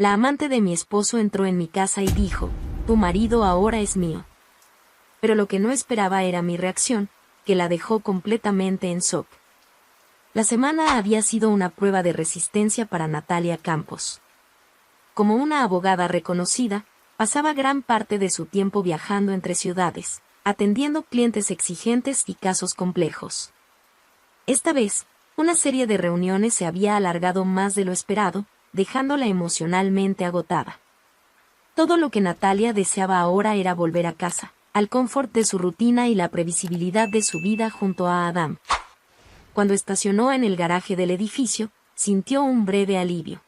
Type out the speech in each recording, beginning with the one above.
La amante de mi esposo entró en mi casa y dijo, tu marido ahora es mío. Pero lo que no esperaba era mi reacción, que la dejó completamente en shock. La semana había sido una prueba de resistencia para Natalia Campos. Como una abogada reconocida, pasaba gran parte de su tiempo viajando entre ciudades, atendiendo clientes exigentes y casos complejos. Esta vez, una serie de reuniones se había alargado más de lo esperado, dejándola emocionalmente agotada. Todo lo que Natalia deseaba ahora era volver a casa, al confort de su rutina y la previsibilidad de su vida junto a Adam. Cuando estacionó en el garaje del edificio, sintió un breve alivio.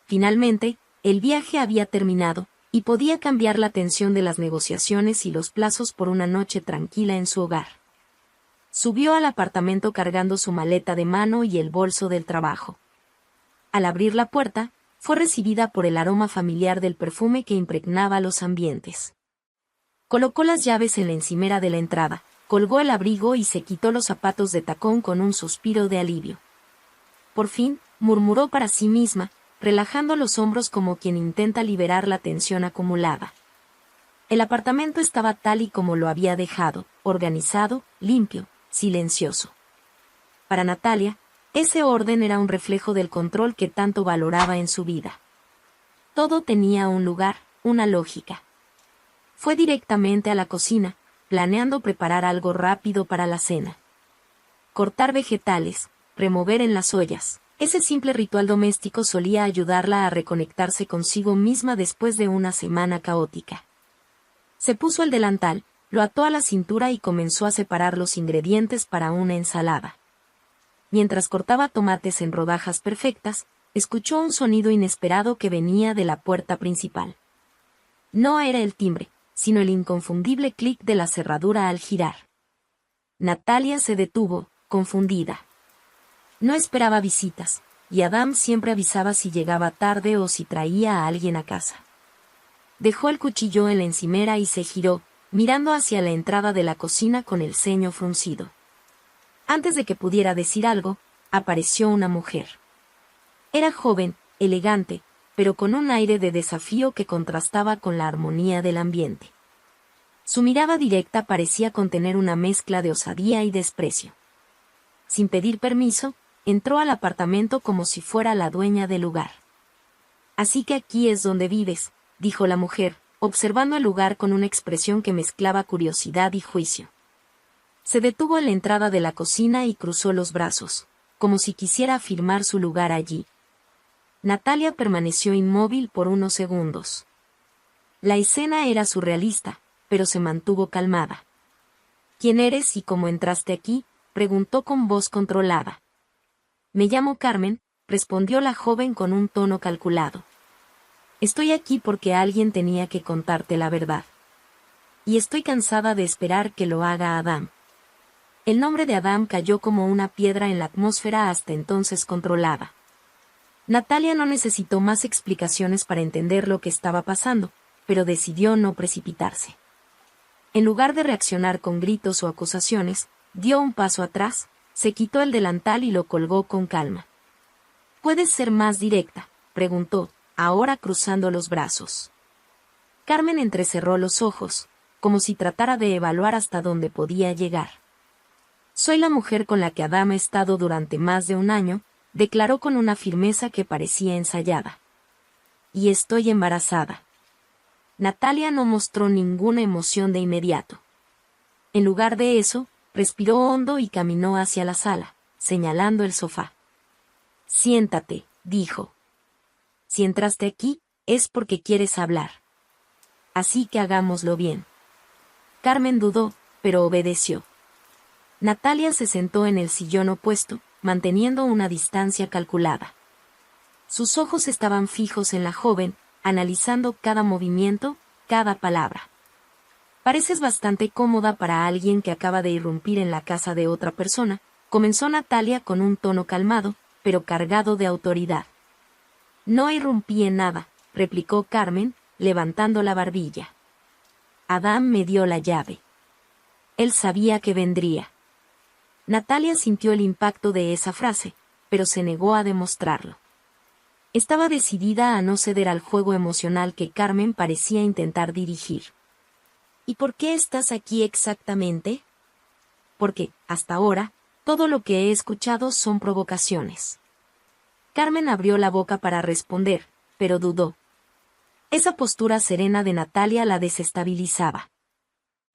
Finalmente, el viaje había terminado, y podía cambiar la tensión de las negociaciones y los plazos por una noche tranquila en su hogar. Subió al apartamento cargando su maleta de mano y el bolso del trabajo. Al abrir la puerta, fue recibida por el aroma familiar del perfume que impregnaba los ambientes. Colocó las llaves en la encimera de la entrada, colgó el abrigo y se quitó los zapatos de tacón con un suspiro de alivio. Por fin, murmuró para sí misma, relajando los hombros como quien intenta liberar la tensión acumulada. El apartamento estaba tal y como lo había dejado, organizado, limpio, silencioso. Para Natalia, ese orden era un reflejo del control que tanto valoraba en su vida. Todo tenía un lugar, una lógica. Fue directamente a la cocina, planeando preparar algo rápido para la cena. Cortar vegetales, remover en las ollas. Ese simple ritual doméstico solía ayudarla a reconectarse consigo misma después de una semana caótica. Se puso el delantal, lo ató a la cintura y comenzó a separar los ingredientes para una ensalada. Mientras cortaba tomates en rodajas perfectas, escuchó un sonido inesperado que venía de la puerta principal. No era el timbre, sino el inconfundible clic de la cerradura al girar. Natalia se detuvo, confundida. No esperaba visitas, y Adam siempre avisaba si llegaba tarde o si traía a alguien a casa. Dejó el cuchillo en la encimera y se giró, mirando hacia la entrada de la cocina con el ceño fruncido. Antes de que pudiera decir algo, apareció una mujer. Era joven, elegante, pero con un aire de desafío que contrastaba con la armonía del ambiente. Su mirada directa parecía contener una mezcla de osadía y desprecio. Sin pedir permiso, entró al apartamento como si fuera la dueña del lugar. «Así que aquí es donde vives», dijo la mujer, observando el lugar con una expresión que mezclaba curiosidad y juicio. Se detuvo en la entrada de la cocina y cruzó los brazos, como si quisiera afirmar su lugar allí. Natalia permaneció inmóvil por unos segundos. La escena era surrealista, pero se mantuvo calmada. «¿Quién eres y cómo entraste aquí?», preguntó con voz controlada. «Me llamo Carmen», respondió la joven con un tono calculado. «Estoy aquí porque alguien tenía que contarte la verdad. Y estoy cansada de esperar que lo haga Adam». El nombre de Adam cayó como una piedra en la atmósfera hasta entonces controlada. Natalia no necesitó más explicaciones para entender lo que estaba pasando, pero decidió no precipitarse. En lugar de reaccionar con gritos o acusaciones, dio un paso atrás, se quitó el delantal y lo colgó con calma. «¿Puedes ser más directa?», preguntó, ahora cruzando los brazos. Carmen entrecerró los ojos, como si tratara de evaluar hasta dónde podía llegar. «Soy la mujer con la que Adam ha estado durante más de un año», declaró con una firmeza que parecía ensayada. «Y estoy embarazada». Natalia no mostró ninguna emoción de inmediato. En lugar de eso, respiró hondo y caminó hacia la sala, señalando el sofá. «Siéntate», dijo. «Si entraste aquí, es porque quieres hablar. Así que hagámoslo bien». Carmen dudó, pero obedeció. Natalia se sentó en el sillón opuesto, manteniendo una distancia calculada. Sus ojos estaban fijos en la joven, analizando cada movimiento, cada palabra. «Pareces bastante cómoda para alguien que acaba de irrumpir en la casa de otra persona», comenzó Natalia con un tono calmado, pero cargado de autoridad. «No irrumpí en nada», replicó Carmen, levantando la barbilla. «Adam me dio la llave. Él sabía que vendría». Natalia sintió el impacto de esa frase, pero se negó a demostrarlo. Estaba decidida a no ceder al juego emocional que Carmen parecía intentar dirigir. ¿Y por qué estás aquí exactamente? Porque, hasta ahora, todo lo que he escuchado son provocaciones. Carmen abrió la boca para responder, pero dudó. Esa postura serena de Natalia la desestabilizaba.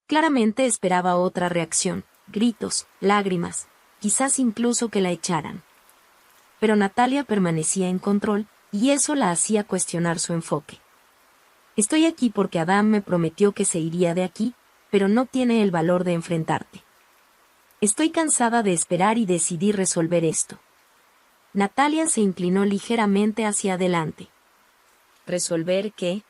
Claramente esperaba otra reacción, gritos, lágrimas, quizás incluso que la echaran. Pero Natalia permanecía en control, y eso la hacía cuestionar su enfoque. Estoy aquí porque Adam me prometió que se iría de aquí, pero no tiene el valor de enfrentarte. Estoy cansada de esperar y decidí resolver esto. Natalia se inclinó ligeramente hacia adelante. ¿Resolver qué?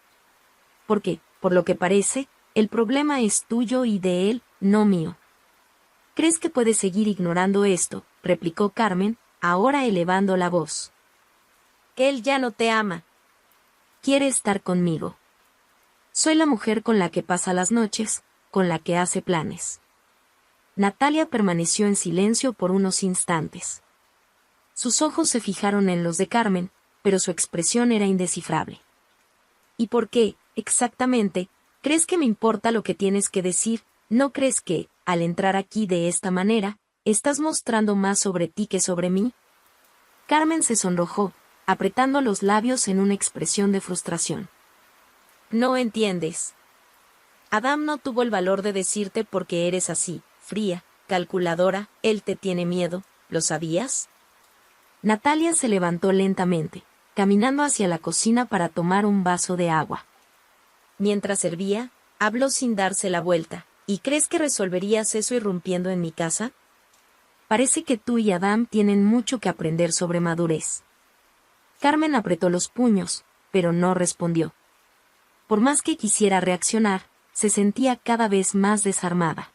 Porque, por lo que parece, el problema es tuyo y de él, no mío. ¿Crees que puedes seguir ignorando esto?, replicó Carmen, ahora elevando la voz. Que él ya no te ama. Quiere estar conmigo. Soy la mujer con la que pasa las noches, con la que hace planes. Natalia permaneció en silencio por unos instantes. Sus ojos se fijaron en los de Carmen, pero su expresión era indescifrable. ¿Y por qué, exactamente, crees que me importa lo que tienes que decir? ¿No crees que, al entrar aquí de esta manera, estás mostrando más sobre ti que sobre mí? Carmen se sonrojó, apretando los labios en una expresión de frustración. No entiendes. Adam no tuvo el valor de decirte por qué eres así, fría, calculadora, él te tiene miedo, ¿lo sabías? Natalia se levantó lentamente, caminando hacia la cocina para tomar un vaso de agua. Mientras servía, habló sin darse la vuelta. ¿Y crees que resolverías eso irrumpiendo en mi casa? Parece que tú y Adam tienen mucho que aprender sobre madurez. Carmen apretó los puños, pero no respondió. Por más que quisiera reaccionar, se sentía cada vez más desarmada.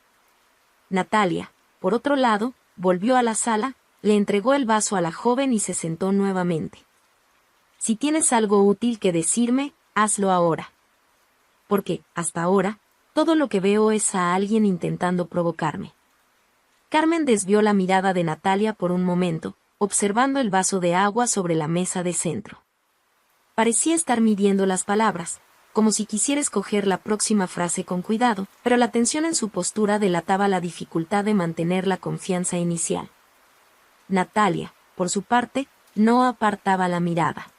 Natalia, por otro lado, volvió a la sala, le entregó el vaso a la joven y se sentó nuevamente. Si tienes algo útil que decirme, hazlo ahora. Porque, hasta ahora, todo lo que veo es a alguien intentando provocarme. Carmen desvió la mirada de Natalia por un momento, observando el vaso de agua sobre la mesa de centro. Parecía estar midiendo las palabras, como si quisiera escoger la próxima frase con cuidado, pero la tensión en su postura delataba la dificultad de mantener la confianza inicial. Natalia, por su parte, no apartaba la mirada.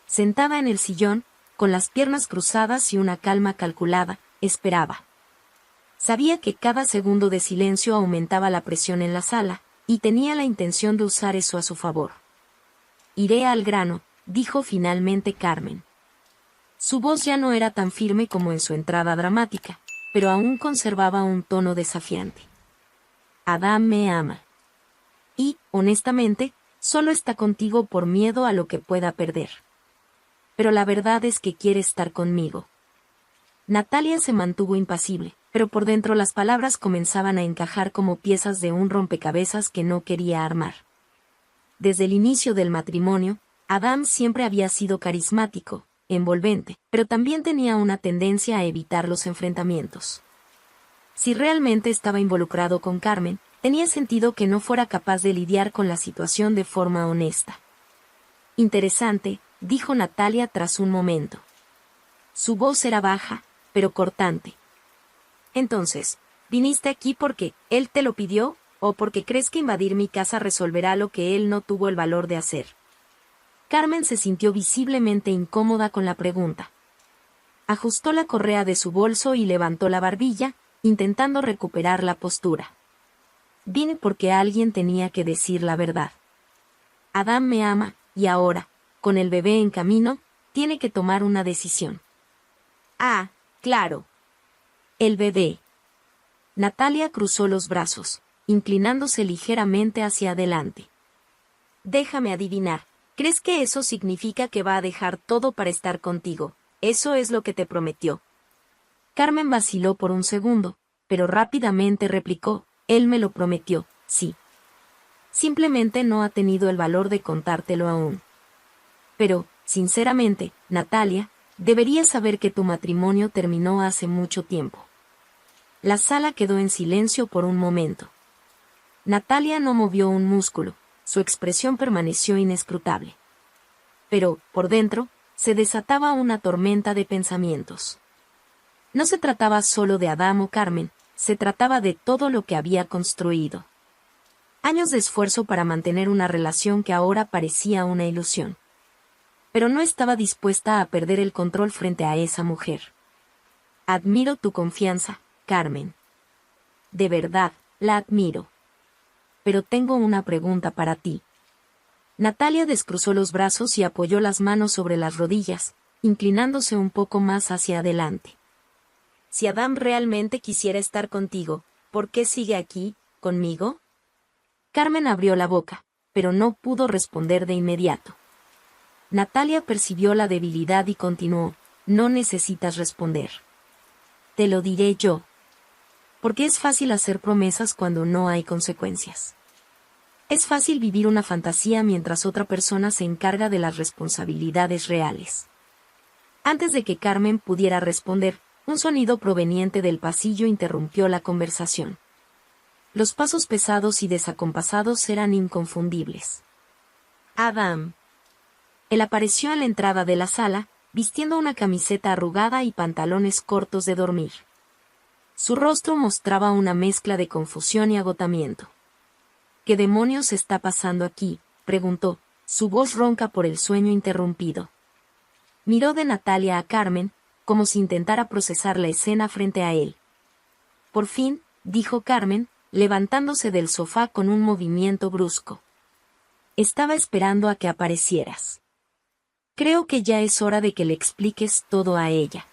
Sentada en el sillón, con las piernas cruzadas y una calma calculada, esperaba. Sabía que cada segundo de silencio aumentaba la presión en la sala, y tenía la intención de usar eso a su favor. Iré al grano, dijo finalmente Carmen. Su voz ya no era tan firme como en su entrada dramática, pero aún conservaba un tono desafiante. Adam me ama. Y, honestamente, solo está contigo por miedo a lo que pueda perder. Pero la verdad es que quiere estar conmigo. Natalia se mantuvo impasible, pero por dentro las palabras comenzaban a encajar como piezas de un rompecabezas que no quería armar. Desde el inicio del matrimonio, Adam siempre había sido carismático, envolvente, pero también tenía una tendencia a evitar los enfrentamientos. Si realmente estaba involucrado con Carmen, tenía sentido que no fuera capaz de lidiar con la situación de forma honesta. Interesante, dijo Natalia tras un momento. Su voz era baja, pero cortante. Entonces, ¿viniste aquí porque él te lo pidió, o porque crees que invadir mi casa resolverá lo que él no tuvo el valor de hacer? Carmen se sintió visiblemente incómoda con la pregunta. Ajustó la correa de su bolso y levantó la barbilla, intentando recuperar la postura. Vine porque alguien tenía que decir la verdad. Adam me ama, y ahora, con el bebé en camino, tiene que tomar una decisión. Ah, claro. El bebé. Natalia cruzó los brazos, inclinándose ligeramente hacia adelante. Déjame adivinar. ¿Crees que eso significa que va a dejar todo para estar contigo? Eso es lo que te prometió. Carmen vaciló por un segundo, pero rápidamente replicó, él me lo prometió, sí. Simplemente no ha tenido el valor de contártelo aún. Pero, sinceramente, Natalia, deberías saber que tu matrimonio terminó hace mucho tiempo. La sala quedó en silencio por un momento. Natalia no movió un músculo, su expresión permaneció inescrutable. Pero, por dentro, se desataba una tormenta de pensamientos. No se trataba solo de Adam o Carmen, se trataba de todo lo que había construido. Años de esfuerzo para mantener una relación que ahora parecía una ilusión. Pero no estaba dispuesta a perder el control frente a esa mujer. Admiro tu confianza, Carmen. De verdad, la admiro. Pero tengo una pregunta para ti. Natalia descruzó los brazos y apoyó las manos sobre las rodillas, inclinándose un poco más hacia adelante. Si Adam realmente quisiera estar contigo, ¿por qué sigue aquí, conmigo? Carmen abrió la boca, pero no pudo responder de inmediato. Natalia percibió la debilidad y continuó, no necesitas responder. Te lo diré yo. Porque es fácil hacer promesas cuando no hay consecuencias. Es fácil vivir una fantasía mientras otra persona se encarga de las responsabilidades reales. Antes de que Carmen pudiera responder, un sonido proveniente del pasillo interrumpió la conversación. Los pasos pesados y desacompasados eran inconfundibles. Adam. Él apareció a la entrada de la sala, vistiendo una camiseta arrugada y pantalones cortos de dormir. Su rostro mostraba una mezcla de confusión y agotamiento. ¿Qué demonios está pasando aquí?, preguntó, su voz ronca por el sueño interrumpido. Miró de Natalia a Carmen, como si intentara procesar la escena frente a él. Por fin, dijo Carmen, levantándose del sofá con un movimiento brusco. Estaba esperando a que aparecieras. Creo que ya es hora de que le expliques todo a ella.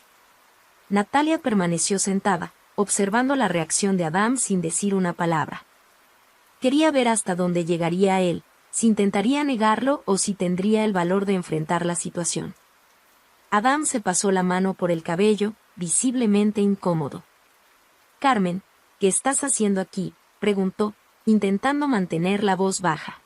Natalia permaneció sentada, observando la reacción de Adam sin decir una palabra. Quería ver hasta dónde llegaría él, si intentaría negarlo o si tendría el valor de enfrentar la situación. Adam se pasó la mano por el cabello, visiblemente incómodo. Carmen, ¿qué estás haciendo aquí?, preguntó, intentando mantener la voz baja.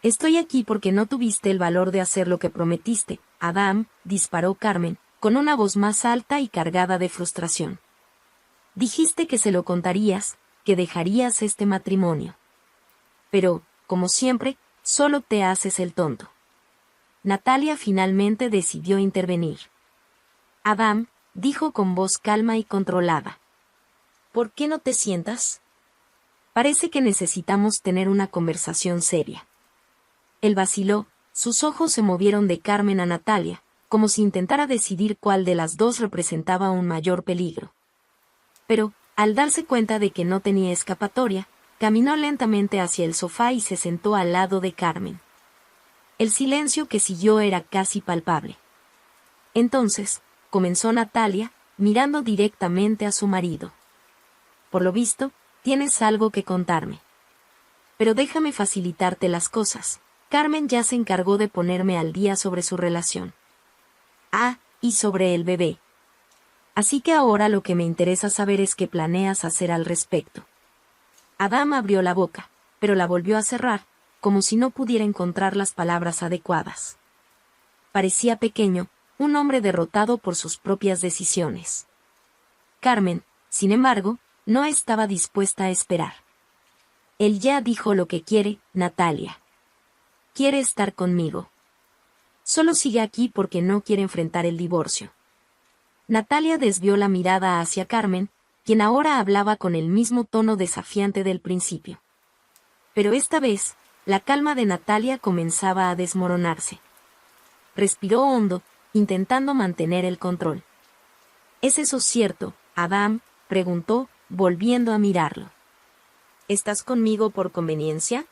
Estoy aquí porque no tuviste el valor de hacer lo que prometiste, Adam, disparó Carmen, con una voz más alta y cargada de frustración. Dijiste que se lo contarías, que dejarías este matrimonio. Pero, como siempre, solo te haces el tonto. Natalia finalmente decidió intervenir. Adam, dijo con voz calma y controlada. ¿Por qué no te sientas? Parece que necesitamos tener una conversación seria. Él vaciló, sus ojos se movieron de Carmen a Natalia, como si intentara decidir cuál de las dos representaba un mayor peligro. Pero, al darse cuenta de que no tenía escapatoria, caminó lentamente hacia el sofá y se sentó al lado de Carmen. El silencio que siguió era casi palpable. Entonces, comenzó Natalia, mirando directamente a su marido. Por lo visto, tienes algo que contarme. Pero déjame facilitarte las cosas. Carmen ya se encargó de ponerme al día sobre su relación. Ah, y sobre el bebé. Así que ahora lo que me interesa saber es qué planeas hacer al respecto. Adam abrió la boca, pero la volvió a cerrar, como si no pudiera encontrar las palabras adecuadas. Parecía pequeño, un hombre derrotado por sus propias decisiones. Carmen, sin embargo, no estaba dispuesta a esperar. Él ya dijo lo que quiere, Natalia. Quiere estar conmigo. Solo sigue aquí porque no quiere enfrentar el divorcio. Natalia desvió la mirada hacia Carmen, quien ahora hablaba con el mismo tono desafiante del principio. Pero esta vez, la calma de Natalia comenzaba a desmoronarse. Respiró hondo, intentando mantener el control. ¿Es eso cierto, Adam?, preguntó, volviendo a mirarlo. ¿Estás conmigo por conveniencia?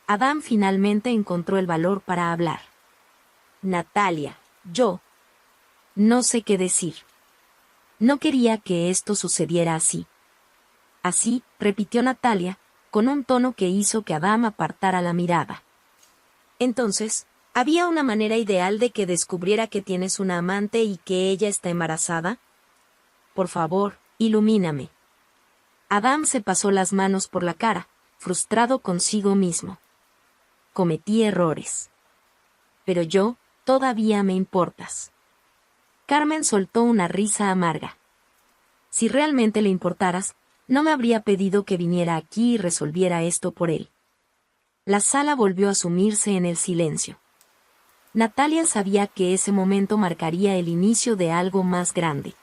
Adam finalmente encontró el valor para hablar. Natalia, yo. No sé qué decir. No quería que esto sucediera así. Así, repitió Natalia, con un tono que hizo que Adam apartara la mirada. Entonces, ¿había una manera ideal de que descubriera que tienes una amante y que ella está embarazada? Por favor, ilumíname. Adam se pasó las manos por la cara, frustrado consigo mismo. Cometí errores. Pero yo, todavía me importas. Carmen soltó una risa amarga. Si realmente le importaras, no me habría pedido que viniera aquí y resolviera esto por él. La sala volvió a sumirse en el silencio. Natalia sabía que ese momento marcaría el inicio de algo más grande.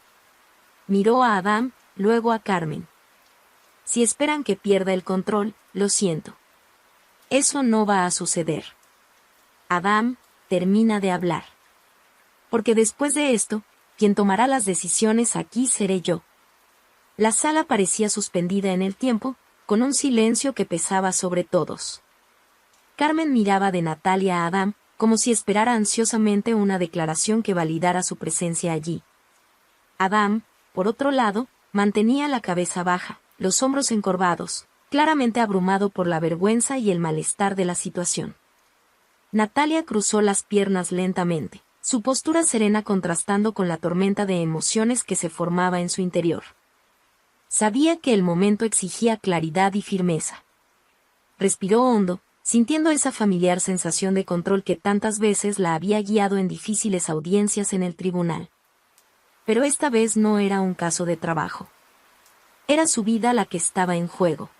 Miró a Adam, luego a Carmen. Si esperan que pierda el control, lo siento. Eso no va a suceder. Adam, termina de hablar. Porque después de esto, quien tomará las decisiones aquí seré yo. La sala parecía suspendida en el tiempo, con un silencio que pesaba sobre todos. Carmen miraba de Natalia a Adam, como si esperara ansiosamente una declaración que validara su presencia allí. Adam, por otro lado, mantenía la cabeza baja, los hombros encorvados, claramente abrumado por la vergüenza y el malestar de la situación. Natalia cruzó las piernas lentamente, su postura serena contrastando con la tormenta de emociones que se formaba en su interior. Sabía que el momento exigía claridad y firmeza. Respiró hondo, sintiendo esa familiar sensación de control que tantas veces la había guiado en difíciles audiencias en el tribunal. Pero esta vez no era un caso de trabajo. Era su vida la que estaba en juego.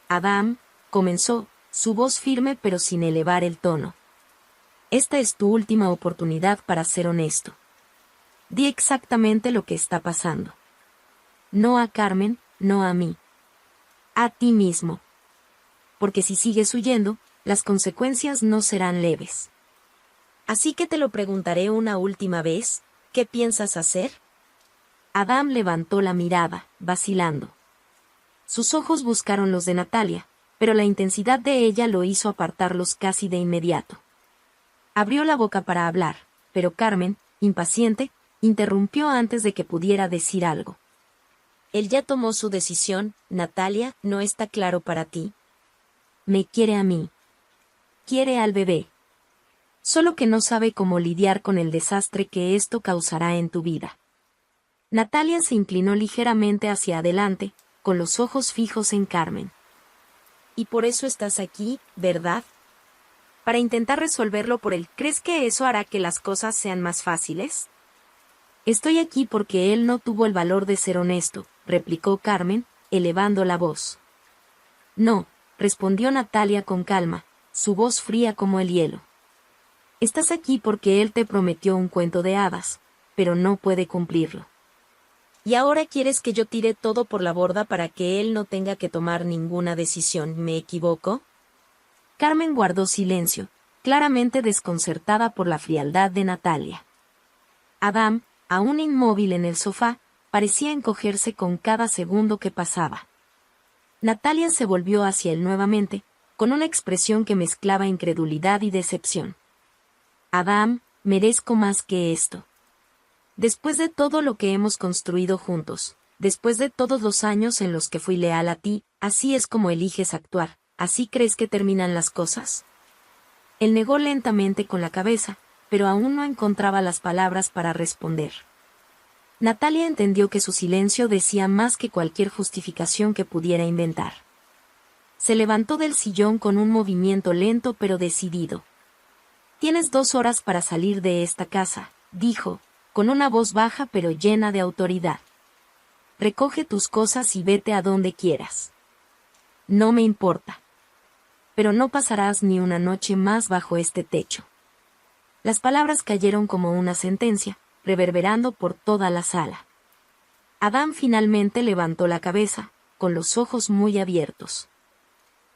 Adam, comenzó, su voz firme pero sin elevar el tono. Esta es tu última oportunidad para ser honesto. Di exactamente lo que está pasando. No a Carmen, no a mí. A ti mismo. Porque si sigues huyendo, las consecuencias no serán leves. Así que te lo preguntaré una última vez, ¿qué piensas hacer? Adam levantó la mirada, vacilando. Sus ojos buscaron los de Natalia, pero la intensidad de ella lo hizo apartarlos casi de inmediato. Abrió la boca para hablar, pero Carmen, impaciente, interrumpió antes de que pudiera decir algo. Él ya tomó su decisión, Natalia, ¿no está claro para ti? Me quiere a mí. Quiere al bebé. Solo que no sabe cómo lidiar con el desastre que esto causará en tu vida. Natalia se inclinó ligeramente hacia adelante, con los ojos fijos en Carmen. Y por eso estás aquí, ¿verdad? Para intentar resolverlo por él. ¿Crees que eso hará que las cosas sean más fáciles? Estoy aquí porque él no tuvo el valor de ser honesto, replicó Carmen, elevando la voz. No, respondió Natalia con calma, su voz fría como el hielo. Estás aquí porque él te prometió un cuento de hadas, pero no puede cumplirlo. Y ahora quieres que yo tire todo por la borda para que él no tenga que tomar ninguna decisión, ¿me equivoco? Carmen guardó silencio, claramente desconcertada por la frialdad de Natalia. Adam, aún inmóvil en el sofá, parecía encogerse con cada segundo que pasaba. Natalia se volvió hacia él nuevamente, con una expresión que mezclaba incredulidad y decepción. Adam, merezco más que esto. Después de todo lo que hemos construido juntos, después de todos los años en los que fui leal a ti, así es como eliges actuar, ¿así crees que terminan las cosas? Él negó lentamente con la cabeza, pero aún no encontraba las palabras para responder. Natalia entendió que su silencio decía más que cualquier justificación que pudiera inventar. Se levantó del sillón con un movimiento lento pero decidido. Tienes 2 horas para salir de esta casa, dijo, con una voz baja pero llena de autoridad. Recoge tus cosas y vete a donde quieras. No me importa. Pero no pasarás ni una noche más bajo este techo. Las palabras cayeron como una sentencia, reverberando por toda la sala. Adam finalmente levantó la cabeza, con los ojos muy abiertos.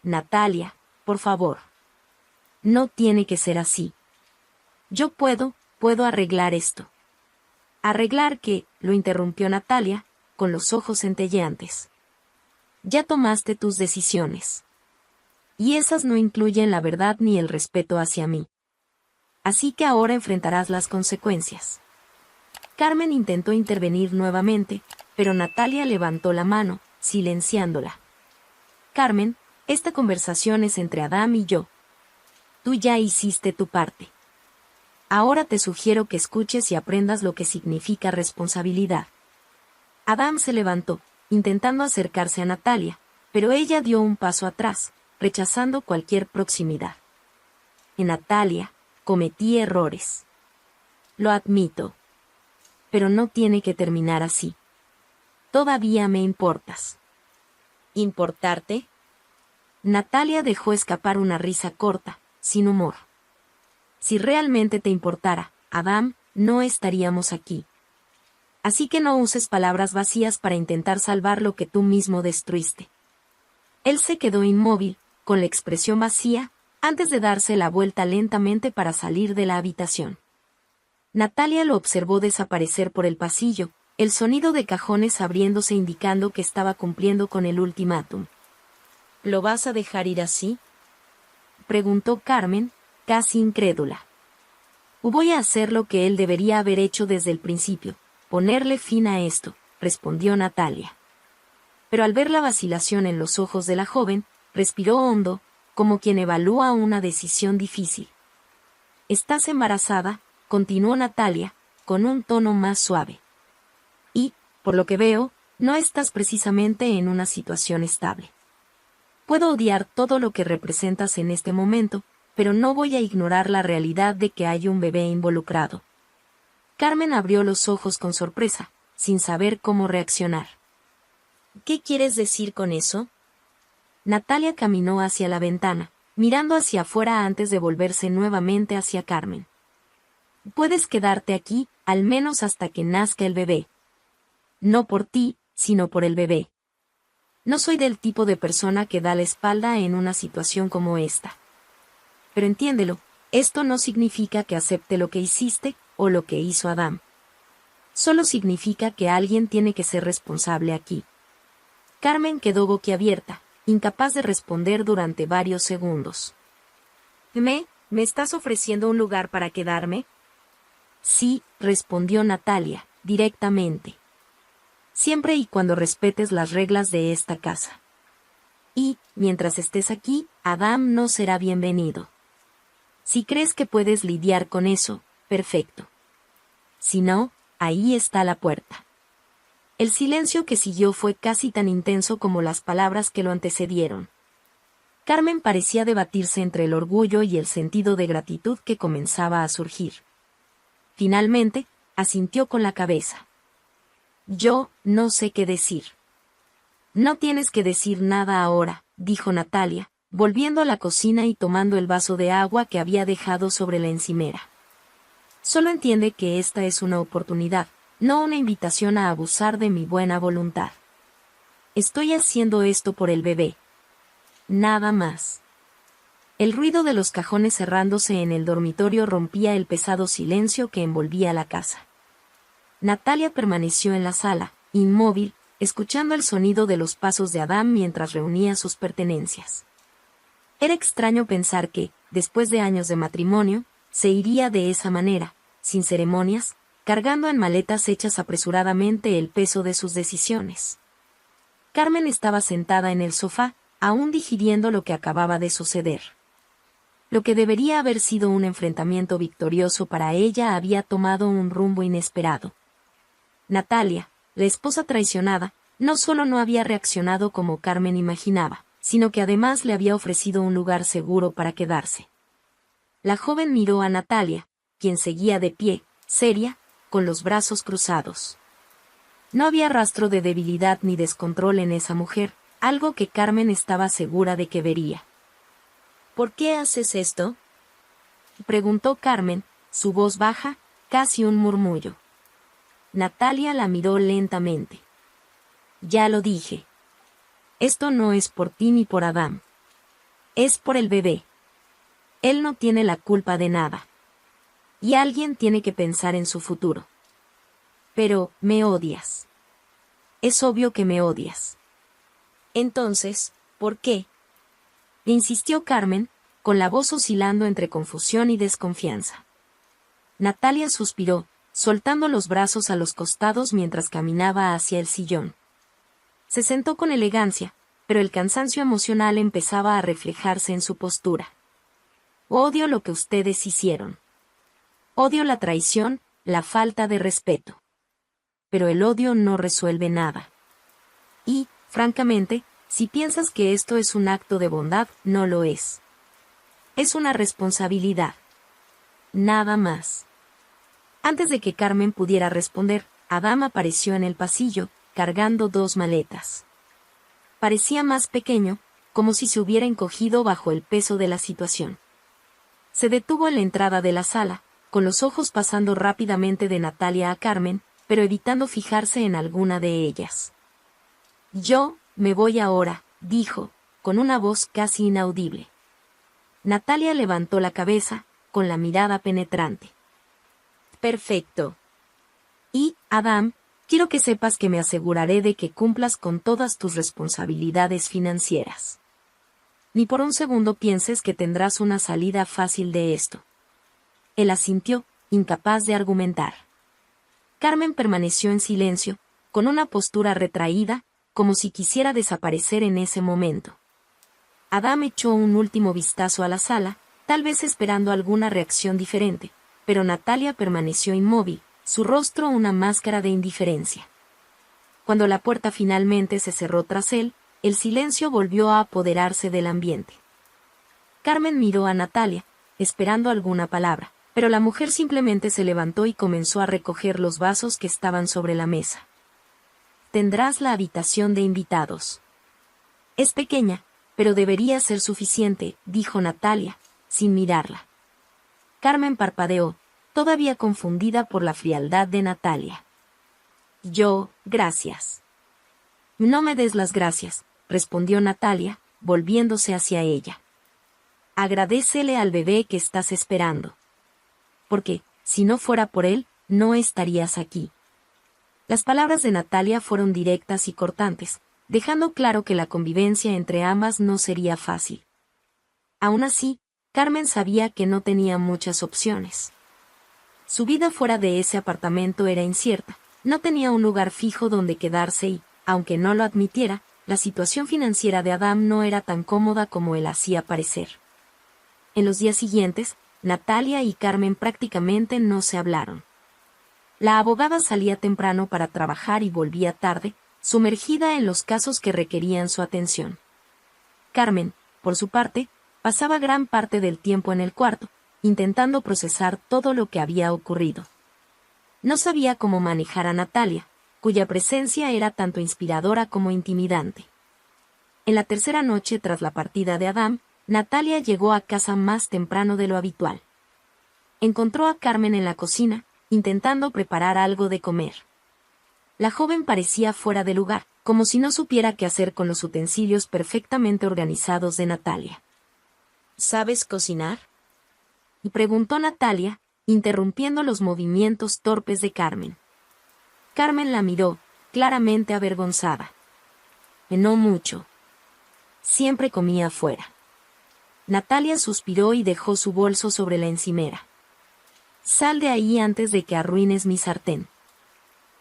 Natalia, por favor. No tiene que ser así. Yo puedo arreglar esto. ¿Arreglar qué?, lo interrumpió Natalia, con los ojos centelleantes. Ya tomaste tus decisiones. Y esas no incluyen la verdad ni el respeto hacia mí. Así que ahora enfrentarás las consecuencias. Carmen intentó intervenir nuevamente, pero Natalia levantó la mano, silenciándola. Carmen, esta conversación es entre Adam y yo. Tú ya hiciste tu parte. Ahora te sugiero que escuches y aprendas lo que significa responsabilidad. Adam se levantó, intentando acercarse a Natalia, pero ella dio un paso atrás, rechazando cualquier proximidad. Natalia, cometí errores. Lo admito. Pero no tiene que terminar así. Todavía me importas. ¿Importarte? Natalia dejó escapar una risa corta, sin humor. Si realmente te importara, Adam, no estaríamos aquí. Así que no uses palabras vacías para intentar salvar lo que tú mismo destruiste. Él se quedó inmóvil, con la expresión vacía, antes de darse la vuelta lentamente para salir de la habitación. Natalia lo observó desaparecer por el pasillo, el sonido de cajones abriéndose indicando que estaba cumpliendo con el ultimátum. ¿Lo vas a dejar ir así?, preguntó Carmen, casi incrédula. Voy a hacer lo que él debería haber hecho desde el principio, ponerle fin a esto, respondió Natalia. Pero al ver la vacilación en los ojos de la joven, respiró hondo, como quien evalúa una decisión difícil. «¿Estás embarazada?», continuó Natalia, con un tono más suave. «Y, por lo que veo, no estás precisamente en una situación estable. Puedo odiar todo lo que representas en este momento, pero no voy a ignorar la realidad de que hay un bebé involucrado». Carmen abrió los ojos con sorpresa, sin saber cómo reaccionar. «¿Qué quieres decir con eso?». Natalia caminó hacia la ventana, mirando hacia afuera antes de volverse nuevamente hacia Carmen. «Puedes quedarte aquí, al menos hasta que nazca el bebé. No por ti, sino por el bebé. No soy del tipo de persona que da la espalda en una situación como esta. Pero entiéndelo, esto no significa que acepte lo que hiciste, o lo que hizo Adam. Solo significa que alguien tiene que ser responsable aquí». Carmen quedó boquiabierta, incapaz de responder durante varios segundos. ¿Me estás ofreciendo un lugar para quedarme?». «Sí», respondió Natalia, directamente. «Siempre y cuando respetes las reglas de esta casa. Y, mientras estés aquí, Adam no será bienvenido. Si crees que puedes lidiar con eso, perfecto. Si no, ahí está la puerta». El silencio que siguió fue casi tan intenso como las palabras que lo antecedieron. Carmen parecía debatirse entre el orgullo y el sentido de gratitud que comenzaba a surgir. Finalmente, asintió con la cabeza. «Yo no sé qué decir». «No tienes que decir nada ahora», dijo Natalia, volviendo a la cocina y tomando el vaso de agua que había dejado sobre la encimera. «Solo entiende que esta es una oportunidad, no una invitación a abusar de mi buena voluntad. Estoy haciendo esto por el bebé. Nada más». El ruido de los cajones cerrándose en el dormitorio rompía el pesado silencio que envolvía la casa. Natalia permaneció en la sala, inmóvil, escuchando el sonido de los pasos de Adam mientras reunía sus pertenencias. Era extraño pensar que, después de años de matrimonio, se iría de esa manera, sin ceremonias, cargando en maletas hechas apresuradamente el peso de sus decisiones. Carmen estaba sentada en el sofá, aún digiriendo lo que acababa de suceder. Lo que debería haber sido un enfrentamiento victorioso para ella había tomado un rumbo inesperado. Natalia, la esposa traicionada, no solo no había reaccionado como Carmen imaginaba, sino que además le había ofrecido un lugar seguro para quedarse. La joven miró a Natalia, quien seguía de pie, seria, con los brazos cruzados. No había rastro de debilidad ni descontrol en esa mujer, algo que Carmen estaba segura de que vería. «¿Por qué haces esto?», preguntó Carmen, su voz baja, casi un murmullo. Natalia la miró lentamente. «Ya lo dije. Esto no es por ti ni por Adam. Es por el bebé. Él no tiene la culpa de nada. Y alguien tiene que pensar en su futuro. Pero, me odias. Es obvio que me odias». «Entonces, ¿por qué?», insistió Carmen, con la voz oscilando entre confusión y desconfianza. Natalia suspiró, soltando los brazos a los costados mientras caminaba hacia el sillón. Se sentó con elegancia, pero el cansancio emocional empezaba a reflejarse en su postura. «Odio lo que ustedes hicieron. Odio la traición, la falta de respeto. Pero el odio no resuelve nada. Y, francamente, si piensas que esto es un acto de bondad, no lo es. Es una responsabilidad. Nada más». Antes de que Carmen pudiera responder, Adam apareció en el pasillo, cargando 2 maletas. Parecía más pequeño, como si se hubiera encogido bajo el peso de la situación. Se detuvo en la entrada de la sala, con los ojos pasando rápidamente de Natalia a Carmen, pero evitando fijarse en alguna de ellas. «Yo me voy ahora», dijo, con una voz casi inaudible. Natalia levantó la cabeza, con la mirada penetrante. «Perfecto. Y, Adam, quiero que sepas que me aseguraré de que cumplas con todas tus responsabilidades financieras. Ni por un segundo pienses que tendrás una salida fácil de esto». Él asintió, incapaz de argumentar. Carmen permaneció en silencio, con una postura retraída, como si quisiera desaparecer en ese momento. Adam echó un último vistazo a la sala, tal vez esperando alguna reacción diferente, pero Natalia permaneció inmóvil, su rostro una máscara de indiferencia. Cuando la puerta finalmente se cerró tras él, el silencio volvió a apoderarse del ambiente. Carmen miró a Natalia, esperando alguna palabra, pero la mujer simplemente se levantó y comenzó a recoger los vasos que estaban sobre la mesa. «Tendrás la habitación de invitados. Es pequeña, pero debería ser suficiente», dijo Natalia, sin mirarla. Carmen parpadeó, todavía confundida por la frialdad de Natalia. «Yo, gracias». «No me des las gracias», respondió Natalia, volviéndose hacia ella. «Agradécele al bebé que estás esperando. Porque, si no fuera por él, no estarías aquí». Las palabras de Natalia fueron directas y cortantes, dejando claro que la convivencia entre ambas no sería fácil. Aún así, Carmen sabía que no tenía muchas opciones. Su vida fuera de ese apartamento era incierta, no tenía un lugar fijo donde quedarse y, aunque no lo admitiera, la situación financiera de Adam no era tan cómoda como él hacía parecer. En los días siguientes, Natalia y Carmen prácticamente no se hablaron. La abogada salía temprano para trabajar y volvía tarde, sumergida en los casos que requerían su atención. Carmen, por su parte, pasaba gran parte del tiempo en el cuarto, intentando procesar todo lo que había ocurrido. No sabía cómo manejar a Natalia, cuya presencia era tanto inspiradora como intimidante. En la tercera noche tras la partida de Adam, Natalia llegó a casa más temprano de lo habitual. Encontró a Carmen en la cocina, intentando preparar algo de comer. La joven parecía fuera de lugar, como si no supiera qué hacer con los utensilios perfectamente organizados de Natalia. «¿Sabes cocinar?», preguntó Natalia, interrumpiendo los movimientos torpes de Carmen. Carmen la miró, claramente avergonzada. «No mucho. Siempre comía afuera». Natalia suspiró y dejó su bolso sobre la encimera. «Sal de ahí antes de que arruines mi sartén.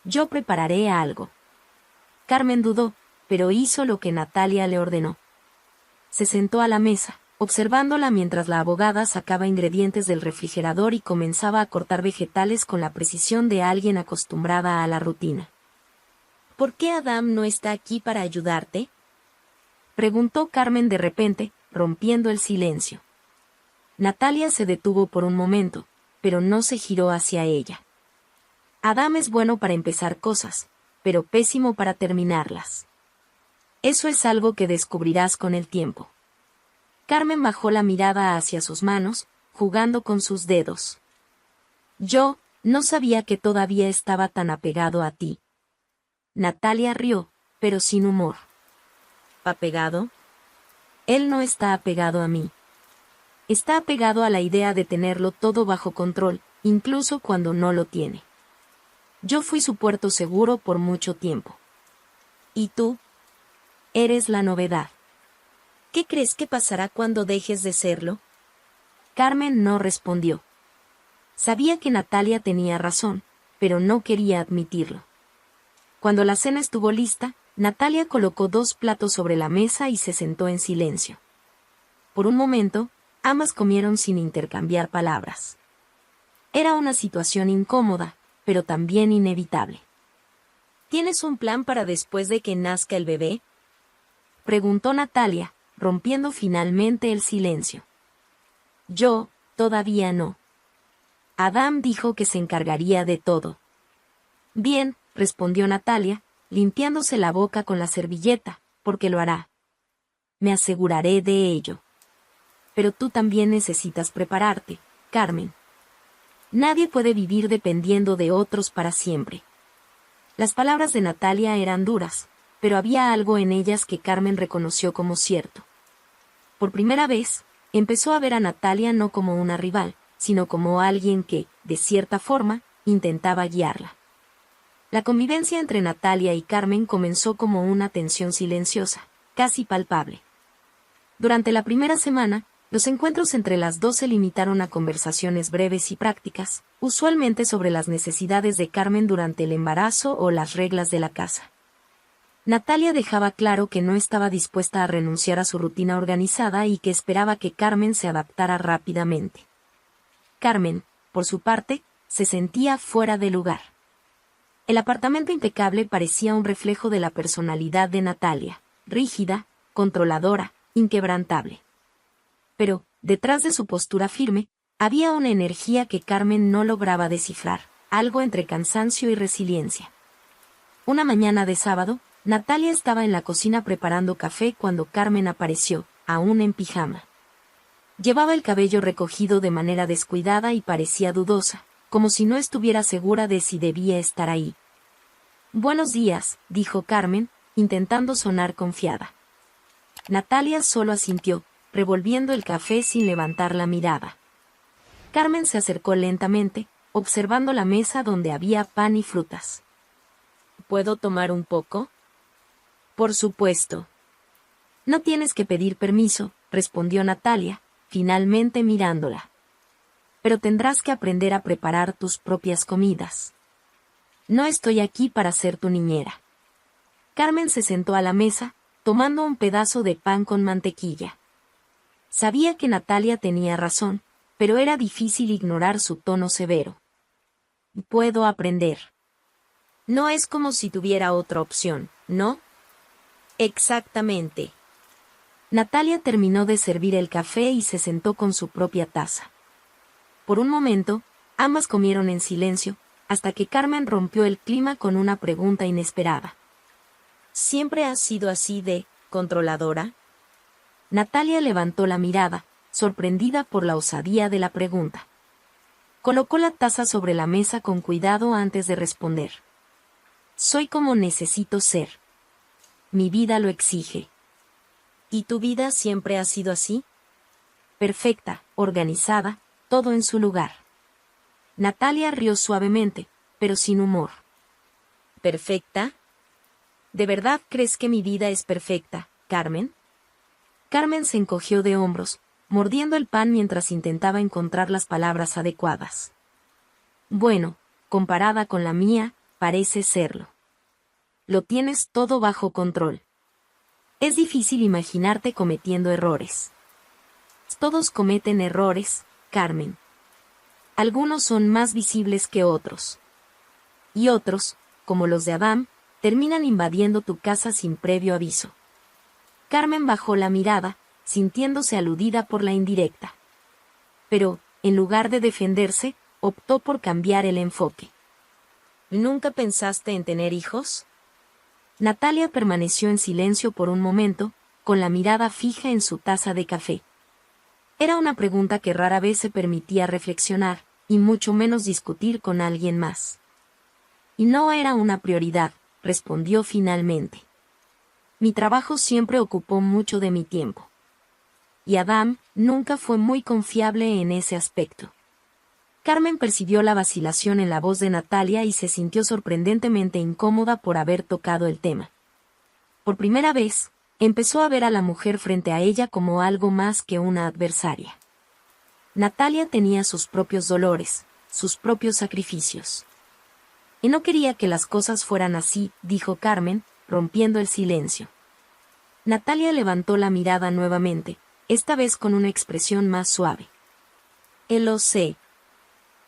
Yo prepararé algo». Carmen dudó, pero hizo lo que Natalia le ordenó. Se sentó a la mesa, observándola mientras la abogada sacaba ingredientes del refrigerador y comenzaba a cortar vegetales con la precisión de alguien acostumbrada a la rutina. «¿Por qué Adam no está aquí para ayudarte?», preguntó Carmen de repente, rompiendo el silencio. Natalia se detuvo por un momento, pero no se giró hacia ella. «Adam es bueno para empezar cosas, pero pésimo para terminarlas. Eso es algo que descubrirás con el tiempo». Carmen bajó la mirada hacia sus manos, jugando con sus dedos. «Yo no sabía que todavía estaba tan apegado a ti». Natalia rió, pero sin humor. «¿Apegado? Él no está apegado a mí. Está apegado a la idea de tenerlo todo bajo control, incluso cuando no lo tiene. Yo fui su puerto seguro por mucho tiempo. ¿Y tú? Eres la novedad. ¿Qué crees que pasará cuando dejes de serlo?». Carmen no respondió. Sabía que Natalia tenía razón, pero no quería admitirlo. Cuando la cena estuvo lista, Natalia colocó 2 platos sobre la mesa y se sentó en silencio. Por un momento, ambas comieron sin intercambiar palabras. Era una situación incómoda, pero también inevitable. «¿Tienes un plan para después de que nazca el bebé?», preguntó Natalia, rompiendo finalmente el silencio. «Yo, todavía no. Adam dijo que se encargaría de todo». «Bien», respondió Natalia, limpiándose la boca con la servilleta, «porque lo hará. Me aseguraré de ello». pero tú también necesitas prepararte, Carmen. Nadie puede vivir dependiendo de otros para siempre. Las palabras de Natalia eran duras, pero había algo en ellas que Carmen reconoció como cierto. Por primera vez, empezó a ver a Natalia no como una rival, sino como alguien que, de cierta forma, intentaba guiarla. La convivencia entre Natalia y Carmen comenzó como una tensión silenciosa, casi palpable. Durante la primera semana, los encuentros entre las dos se limitaron a conversaciones breves y prácticas, usualmente sobre las necesidades de Carmen durante el embarazo o las reglas de la casa. Natalia dejaba claro que no estaba dispuesta a renunciar a su rutina organizada y que esperaba que Carmen se adaptara rápidamente. Carmen, por su parte, se sentía fuera de lugar. El apartamento impecable parecía un reflejo de la personalidad de Natalia, rígida, controladora, inquebrantable. Pero, detrás de su postura firme, había una energía que Carmen no lograba descifrar, algo entre cansancio y resiliencia. Una mañana de sábado, Natalia estaba en la cocina preparando café cuando Carmen apareció, aún en pijama. Llevaba el cabello recogido de manera descuidada y parecía dudosa, como si no estuviera segura de si debía estar ahí. «Buenos días», dijo Carmen, intentando sonar confiada. Natalia solo asintió, revolviendo el café sin levantar la mirada. Carmen se acercó lentamente, observando la mesa donde había pan y frutas. «¿Puedo tomar un poco?» «Por supuesto». «No tienes que pedir permiso», respondió Natalia, finalmente mirándola. «Pero tendrás que aprender a preparar tus propias comidas. No estoy aquí para ser tu niñera». Carmen se sentó a la mesa, tomando un pedazo de pan con mantequilla. Sabía que Natalia tenía razón, pero era difícil ignorar su tono severo. «Puedo aprender». «No es como si tuviera otra opción, ¿no?» «Exactamente». Natalia terminó de servir el café y se sentó con su propia taza. Por un momento, ambas comieron en silencio, hasta que Carmen rompió el clima con una pregunta inesperada. «¿Siempre has sido así de controladora?» Natalia levantó la mirada, sorprendida por la osadía de la pregunta. Colocó la taza sobre la mesa con cuidado antes de responder. «Soy como necesito ser. Mi vida lo exige». «¿Y tu vida siempre ha sido así?» «Perfecta, organizada, todo en su lugar». Natalia rió suavemente, pero sin humor. «¿Perfecta? ¿De verdad crees que mi vida es perfecta, Carmen?» Carmen se encogió de hombros, mordiendo el pan mientras intentaba encontrar las palabras adecuadas. «Bueno, comparada con la mía, parece serlo. Lo tienes todo bajo control. Es difícil imaginarte cometiendo errores». «Todos cometen errores, Carmen. Algunos son más visibles que otros. Y otros, como los de Adam, terminan invadiendo tu casa sin previo aviso». Carmen bajó la mirada, sintiéndose aludida por la indirecta. Pero, en lugar de defenderse, optó por cambiar el enfoque. «¿Nunca pensaste en tener hijos?» Natalia permaneció en silencio por un momento, con la mirada fija en su taza de café. Era una pregunta que rara vez se permitía reflexionar, y mucho menos discutir con alguien más. «Y no era una prioridad», respondió finalmente. «Mi trabajo siempre ocupó mucho de mi tiempo. Y Adam nunca fue muy confiable en ese aspecto». Carmen percibió la vacilación en la voz de Natalia y se sintió sorprendentemente incómoda por haber tocado el tema. Por primera vez, empezó a ver a la mujer frente a ella como algo más que una adversaria. Natalia tenía sus propios dolores, sus propios sacrificios. «Y no quería que las cosas fueran así», dijo Carmen, rompiendo el silencio. Natalia levantó la mirada nuevamente, esta vez con una expresión más suave. «Lo sé.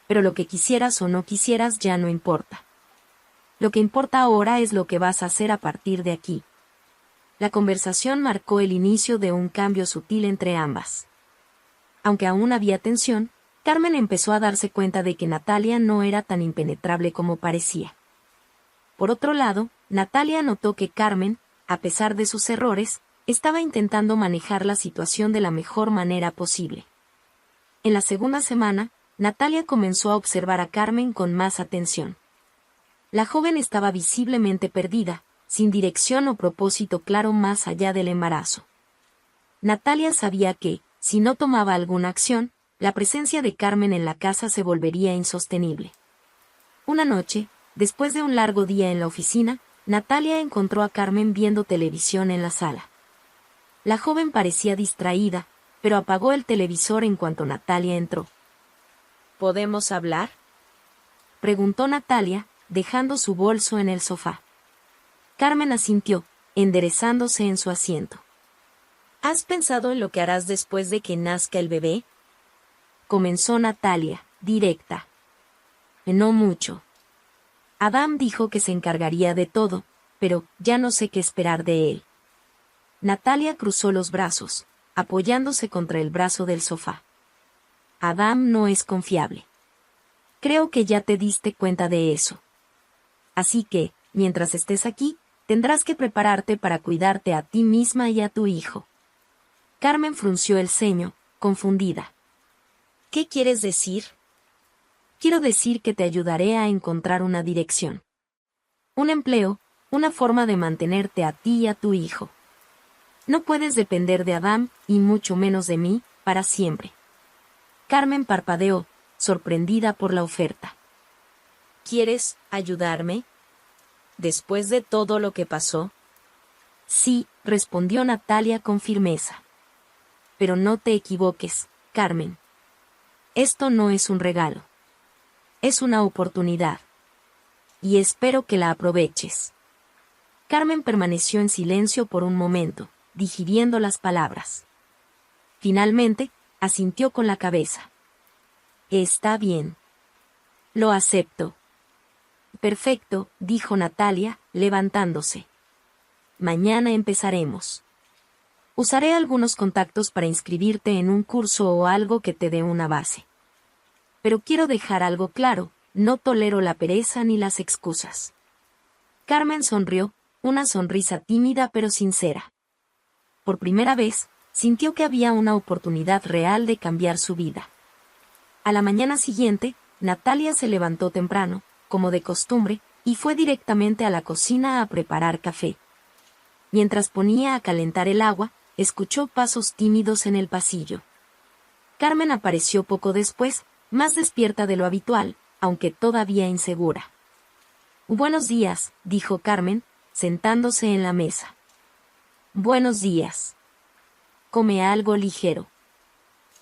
Pero lo que quisieras o no quisieras ya no importa. Lo que importa ahora es lo que vas a hacer a partir de aquí». La conversación marcó el inicio de un cambio sutil entre ambas. Aunque aún había tensión, Carmen empezó a darse cuenta de que Natalia no era tan impenetrable como parecía. Por otro lado, Natalia notó que Carmen, a pesar de sus errores, Estaba intentando manejar la situación de la mejor manera posible. En la segunda semana, Natalia comenzó a observar a Carmen con más atención. La joven estaba visiblemente perdida, sin dirección o propósito claro más allá del embarazo. Natalia sabía que, si no tomaba alguna acción, la presencia de Carmen en la casa se volvería insostenible. Una noche, después de un largo día en la oficina, Natalia encontró a Carmen viendo televisión en la sala. La joven parecía distraída, pero apagó el televisor en cuanto Natalia entró. ¿Podemos hablar?, preguntó Natalia, dejando su bolso en el sofá. Carmen asintió, enderezándose en su asiento. ¿Has pensado en lo que harás después de que nazca el bebé?, comenzó Natalia, directa. No mucho. Adam dijo que se encargaría de todo, pero ya no sé qué esperar de él. Natalia cruzó los brazos, apoyándose contra el brazo del sofá. Adam no es confiable. Creo que ya te diste cuenta de eso. Así que, mientras estés aquí, tendrás que prepararte para cuidarte a ti misma y a tu hijo. Carmen frunció el ceño, confundida. ¿Qué quieres decir? Quiero decir que te ayudaré a encontrar una dirección. Un empleo, una forma de mantenerte a ti y a tu hijo. No puedes depender de Adam, y mucho menos de mí, para siempre. Carmen parpadeó, sorprendida por la oferta. ¿Quieres ayudarme? ¿Después de todo lo que pasó? Sí, respondió Natalia con firmeza. Pero no te equivoques, Carmen. Esto no es un regalo. Es una oportunidad. Y espero que la aproveches. Carmen permaneció en silencio por un momento, digiriendo las palabras. Finalmente, asintió con la cabeza. Está bien. Lo acepto. Perfecto, dijo Natalia, levantándose. Mañana empezaremos. Usaré algunos contactos para inscribirte en un curso o algo que te dé una base. Pero quiero dejar algo claro, no tolero la pereza ni las excusas. Carmen sonrió, una sonrisa tímida pero sincera. Por primera vez, sintió que había una oportunidad real de cambiar su vida. A la mañana siguiente, Natalia se levantó temprano, como de costumbre, y fue directamente a la cocina a preparar café. Mientras ponía a calentar el agua, escuchó pasos tímidos en el pasillo. Carmen apareció poco después, más despierta de lo habitual, aunque todavía insegura. Buenos días, dijo Carmen, sentándose en la mesa. Buenos días. Come algo ligero.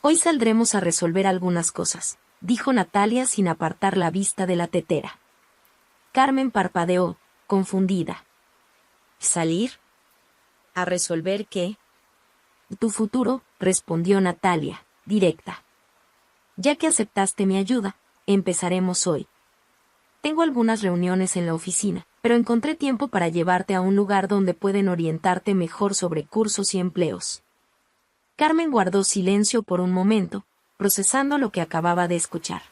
Hoy saldremos a resolver algunas cosas, dijo Natalia sin apartar la vista de la tetera. Carmen parpadeó, confundida. ¿Salir? ¿A resolver qué? Tu futuro, respondió Natalia, directa. Ya que aceptaste mi ayuda, empezaremos hoy. Tengo algunas reuniones en la oficina, pero encontré tiempo para llevarte a un lugar donde pueden orientarte mejor sobre cursos y empleos. Carmen guardó silencio por un momento, procesando lo que acababa de escuchar.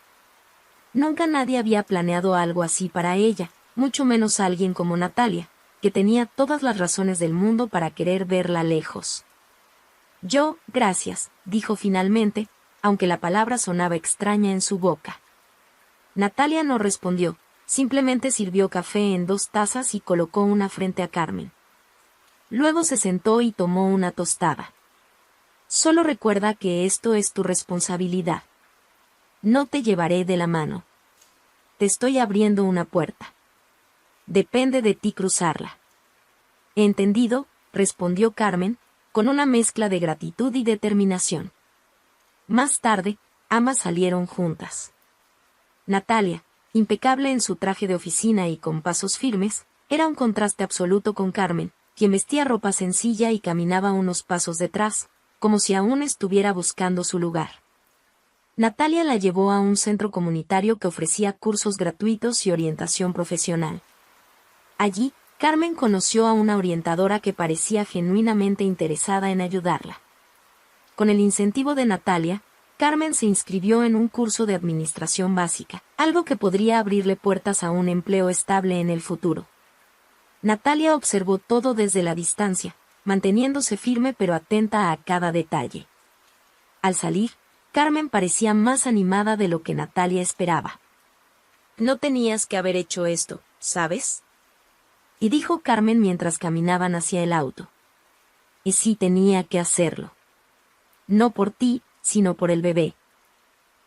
Nunca nadie había planeado algo así para ella, mucho menos alguien como Natalia, que tenía todas las razones del mundo para querer verla lejos. Yo, gracias, dijo finalmente, aunque la palabra sonaba extraña en su boca. Natalia no respondió, simplemente sirvió café en 2 tazas y colocó una frente a Carmen. Luego se sentó y tomó una tostada. Solo recuerda que esto es tu responsabilidad. No te llevaré de la mano. Te estoy abriendo una puerta. Depende de ti cruzarla. Entendido, respondió Carmen, con una mezcla de gratitud y determinación. Más tarde, ambas salieron juntas. Natalia, impecable en su traje de oficina y con pasos firmes, era un contraste absoluto con Carmen, quien vestía ropa sencilla y caminaba unos pasos detrás, como si aún estuviera buscando su lugar. Natalia la llevó a un centro comunitario que ofrecía cursos gratuitos y orientación profesional. Allí, Carmen conoció a una orientadora que parecía genuinamente interesada en ayudarla. Con el incentivo de Natalia, Carmen se inscribió en un curso de administración básica, algo que podría abrirle puertas a un empleo estable en el futuro. Natalia observó todo desde la distancia, manteniéndose firme pero atenta a cada detalle. Al salir, Carmen parecía más animada de lo que Natalia esperaba. No tenías que haber hecho esto, ¿sabes? Y dijo Carmen mientras caminaban hacia el auto. Y sí tenía que hacerlo. No por ti, sino por el bebé.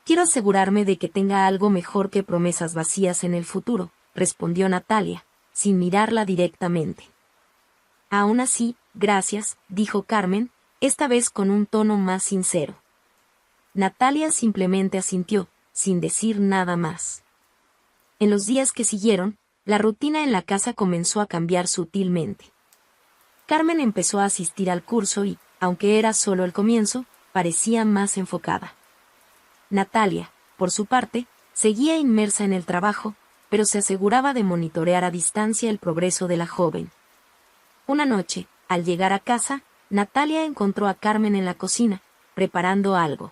Quiero asegurarme de que tenga algo mejor que promesas vacías en el futuro, respondió Natalia, sin mirarla directamente. Aún así, gracias, dijo Carmen, esta vez con un tono más sincero. Natalia simplemente asintió, sin decir nada más. En los días que siguieron, la rutina en la casa comenzó a cambiar sutilmente. Carmen empezó a asistir al curso y, aunque era solo el comienzo, parecía más enfocada. Natalia, por su parte, seguía inmersa en el trabajo, pero se aseguraba de monitorear a distancia el progreso de la joven. Una noche, al llegar a casa, Natalia encontró a Carmen en la cocina, preparando algo.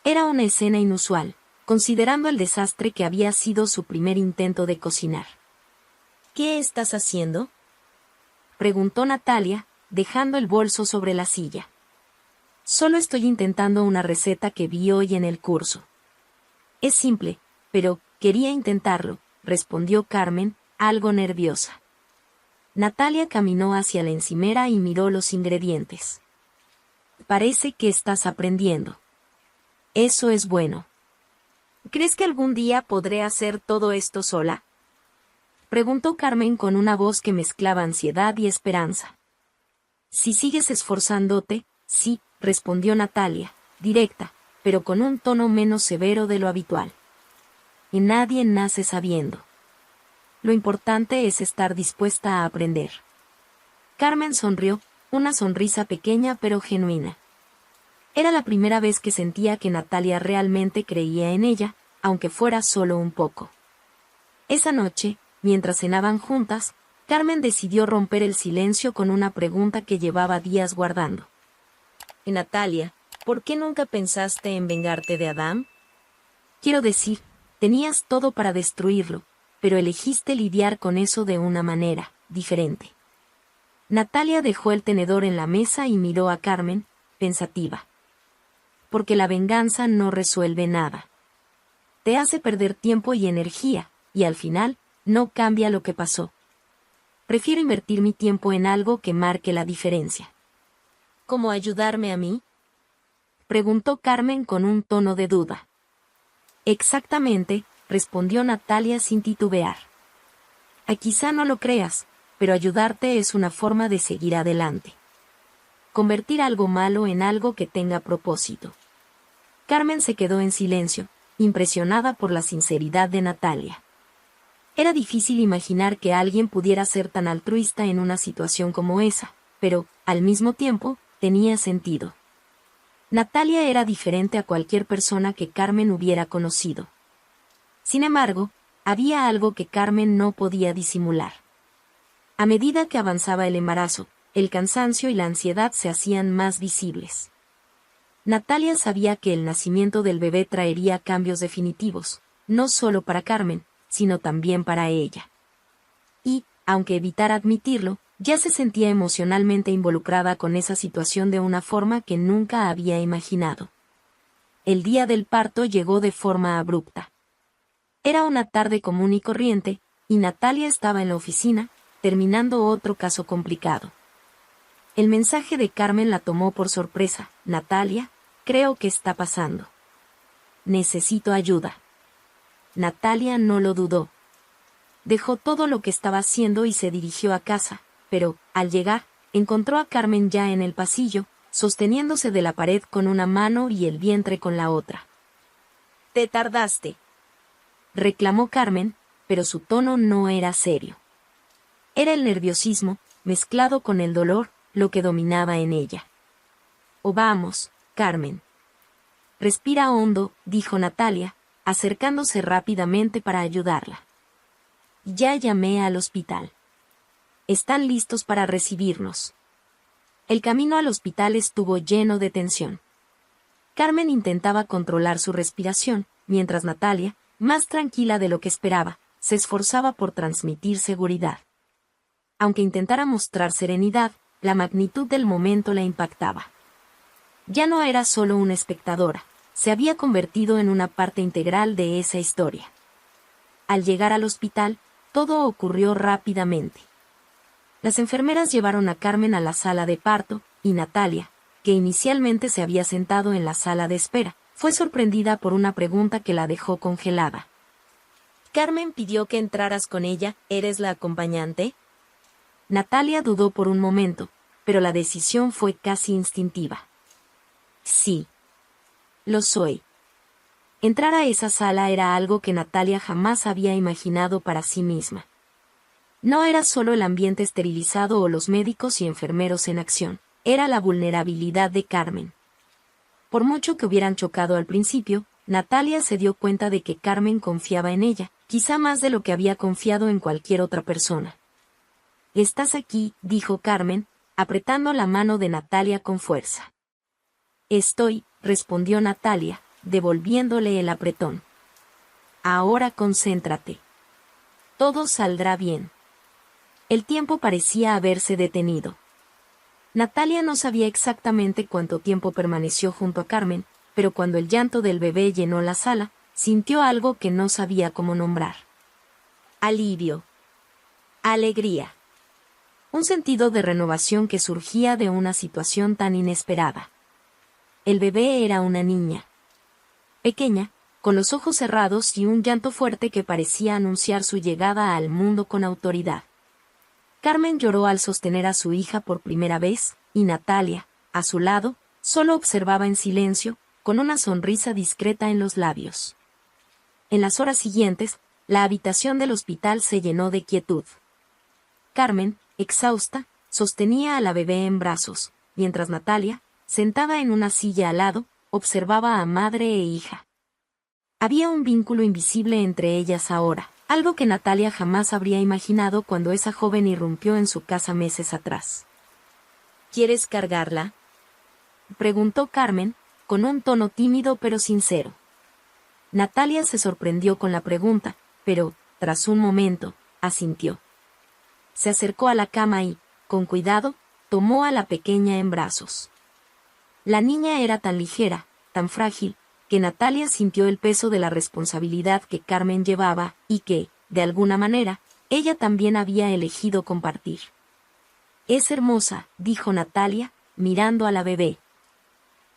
Era una escena inusual, considerando el desastre que había sido su primer intento de cocinar. ¿Qué estás haciendo?, preguntó Natalia, dejando el bolso sobre la silla. Solo estoy intentando una receta que vi hoy en el curso. Es simple, pero quería intentarlo, respondió Carmen, algo nerviosa. Natalia caminó hacia la encimera y miró los ingredientes. Parece que estás aprendiendo. Eso es bueno. ¿Crees que algún día podré hacer todo esto sola?, preguntó Carmen con una voz que mezclaba ansiedad y esperanza. Si sigues esforzándote, sí, respondió Natalia, directa, pero con un tono menos severo de lo habitual. Y nadie nace sabiendo. Lo importante es estar dispuesta a aprender. Carmen sonrió, una sonrisa pequeña pero genuina. Era la primera vez que sentía que Natalia realmente creía en ella, aunque fuera solo un poco. Esa noche, mientras cenaban juntas, Carmen decidió romper el silencio con una pregunta que llevaba días guardando. Natalia, ¿por qué nunca pensaste en vengarte de Adam? Quiero decir, tenías todo para destruirlo, pero elegiste lidiar con eso de una manera diferente. Natalia dejó el tenedor en la mesa y miró a Carmen, pensativa. Porque la venganza no resuelve nada. Te hace perder tiempo y energía, y al final, no cambia lo que pasó. Prefiero invertir mi tiempo en algo que marque la diferencia. ¿Cómo ayudarme a mí?, preguntó Carmen con un tono de duda. Exactamente, respondió Natalia sin titubear. Quizá no lo creas, pero ayudarte es una forma de seguir adelante. Convertir algo malo en algo que tenga propósito. Carmen se quedó en silencio, impresionada por la sinceridad de Natalia. Era difícil imaginar que alguien pudiera ser tan altruista en una situación como esa, pero, al mismo tiempo, tenía sentido. Natalia era diferente a cualquier persona que Carmen hubiera conocido. Sin embargo, había algo que Carmen no podía disimular. A medida que avanzaba el embarazo, el cansancio y la ansiedad se hacían más visibles. Natalia sabía que el nacimiento del bebé traería cambios definitivos, no solo para Carmen, sino también para ella. Y, aunque evitara admitirlo, ya se sentía emocionalmente involucrada con esa situación de una forma que nunca había imaginado. El día del parto llegó de forma abrupta. Era una tarde común y corriente, y Natalia estaba en la oficina, terminando otro caso complicado. El mensaje de Carmen la tomó por sorpresa. Natalia, creo que está pasando. Necesito ayuda. Natalia no lo dudó. Dejó todo lo que estaba haciendo y se dirigió a casa, pero, al llegar, encontró a Carmen ya en el pasillo, sosteniéndose de la pared con una mano y el vientre con la otra. «Te tardaste», reclamó Carmen, pero su tono no era serio. Era el nerviosismo, mezclado con el dolor, lo que dominaba en ella. «Oh, vamos, Carmen. Respira hondo», dijo Natalia, acercándose rápidamente para ayudarla. «Ya llamé al hospital. Están listos para recibirnos». El camino al hospital estuvo lleno de tensión. Carmen intentaba controlar su respiración, mientras Natalia, más tranquila de lo que esperaba, se esforzaba por transmitir seguridad. Aunque intentara mostrar serenidad, la magnitud del momento la impactaba. Ya no era solo una espectadora, se había convertido en una parte integral de esa historia. Al llegar al hospital, todo ocurrió rápidamente. Las enfermeras llevaron a Carmen a la sala de parto, y Natalia, que inicialmente se había sentado en la sala de espera, fue sorprendida por una pregunta que la dejó congelada. Carmen pidió que entraras con ella, ¿eres la acompañante? Natalia dudó por un momento, pero la decisión fue casi instintiva. Sí. Lo soy. Entrar a esa sala era algo que Natalia jamás había imaginado para sí misma. No era solo el ambiente esterilizado o los médicos y enfermeros en acción, era la vulnerabilidad de Carmen. Por mucho que hubieran chocado al principio, Natalia se dio cuenta de que Carmen confiaba en ella, quizá más de lo que había confiado en cualquier otra persona. «Estás aquí», dijo Carmen, apretando la mano de Natalia con fuerza. «Estoy», respondió Natalia, devolviéndole el apretón. «Ahora concéntrate. Todo saldrá bien». El tiempo parecía haberse detenido. Natalia no sabía exactamente cuánto tiempo permaneció junto a Carmen, pero cuando el llanto del bebé llenó la sala, sintió algo que no sabía cómo nombrar. Alivio. Alegría. Un sentido de renovación que surgía de una situación tan inesperada. El bebé era una niña. Pequeña, con los ojos cerrados y un llanto fuerte que parecía anunciar su llegada al mundo con autoridad. Carmen lloró al sostener a su hija por primera vez, y Natalia, a su lado, solo observaba en silencio, con una sonrisa discreta en los labios. En las horas siguientes, la habitación del hospital se llenó de quietud. Carmen, exhausta, sostenía a la bebé en brazos, mientras Natalia, sentada en una silla al lado, observaba a madre e hija. Había un vínculo invisible entre ellas ahora, algo que Natalia jamás habría imaginado cuando esa joven irrumpió en su casa meses atrás. ¿Quieres cargarla?, preguntó Carmen, con un tono tímido pero sincero. Natalia se sorprendió con la pregunta, pero, tras un momento, asintió. Se acercó a la cama y, con cuidado, tomó a la pequeña en brazos. La niña era tan ligera, tan frágil, que Natalia sintió el peso de la responsabilidad que Carmen llevaba, y que, de alguna manera, ella también había elegido compartir. «Es hermosa», dijo Natalia, mirando a la bebé.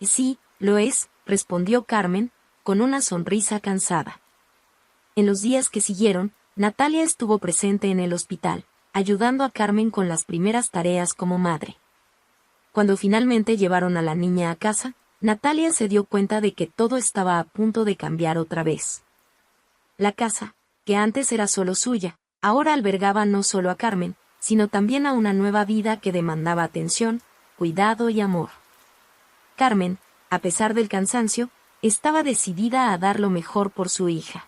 «Sí, lo es», respondió Carmen, con una sonrisa cansada. En los días que siguieron, Natalia estuvo presente en el hospital, ayudando a Carmen con las primeras tareas como madre. Cuando finalmente llevaron a la niña a casa, Natalia se dio cuenta de que todo estaba a punto de cambiar otra vez. La casa, que antes era solo suya, ahora albergaba no solo a Carmen, sino también a una nueva vida que demandaba atención, cuidado y amor. Carmen, a pesar del cansancio, estaba decidida a dar lo mejor por su hija.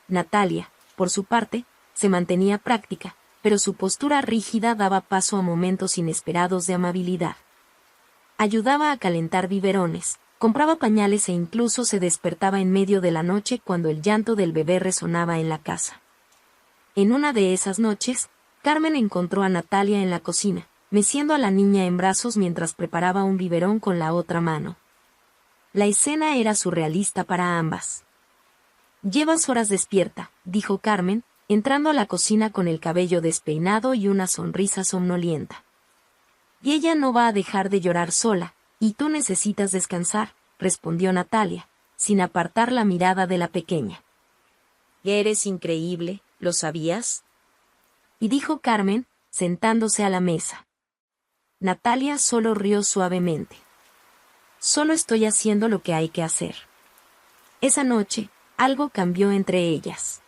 Natalia, por su parte, se mantenía práctica, pero su postura rígida daba paso a momentos inesperados de amabilidad. Ayudaba a calentar biberones, compraba pañales e incluso se despertaba en medio de la noche cuando el llanto del bebé resonaba en la casa. En una de esas noches, Carmen encontró a Natalia en la cocina, meciendo a la niña en brazos mientras preparaba un biberón con la otra mano. La escena era surrealista para ambas. «Llevas horas despierta», dijo Carmen, entrando a la cocina con el cabello despeinado y una sonrisa somnolienta. «Y ella no va a dejar de llorar sola, y tú necesitas descansar», respondió Natalia, sin apartar la mirada de la pequeña. «Eres increíble, ¿lo sabías?», y dijo Carmen, sentándose a la mesa. Natalia solo rió suavemente. «Solo estoy haciendo lo que hay que hacer». Esa noche, algo cambió entre ellas.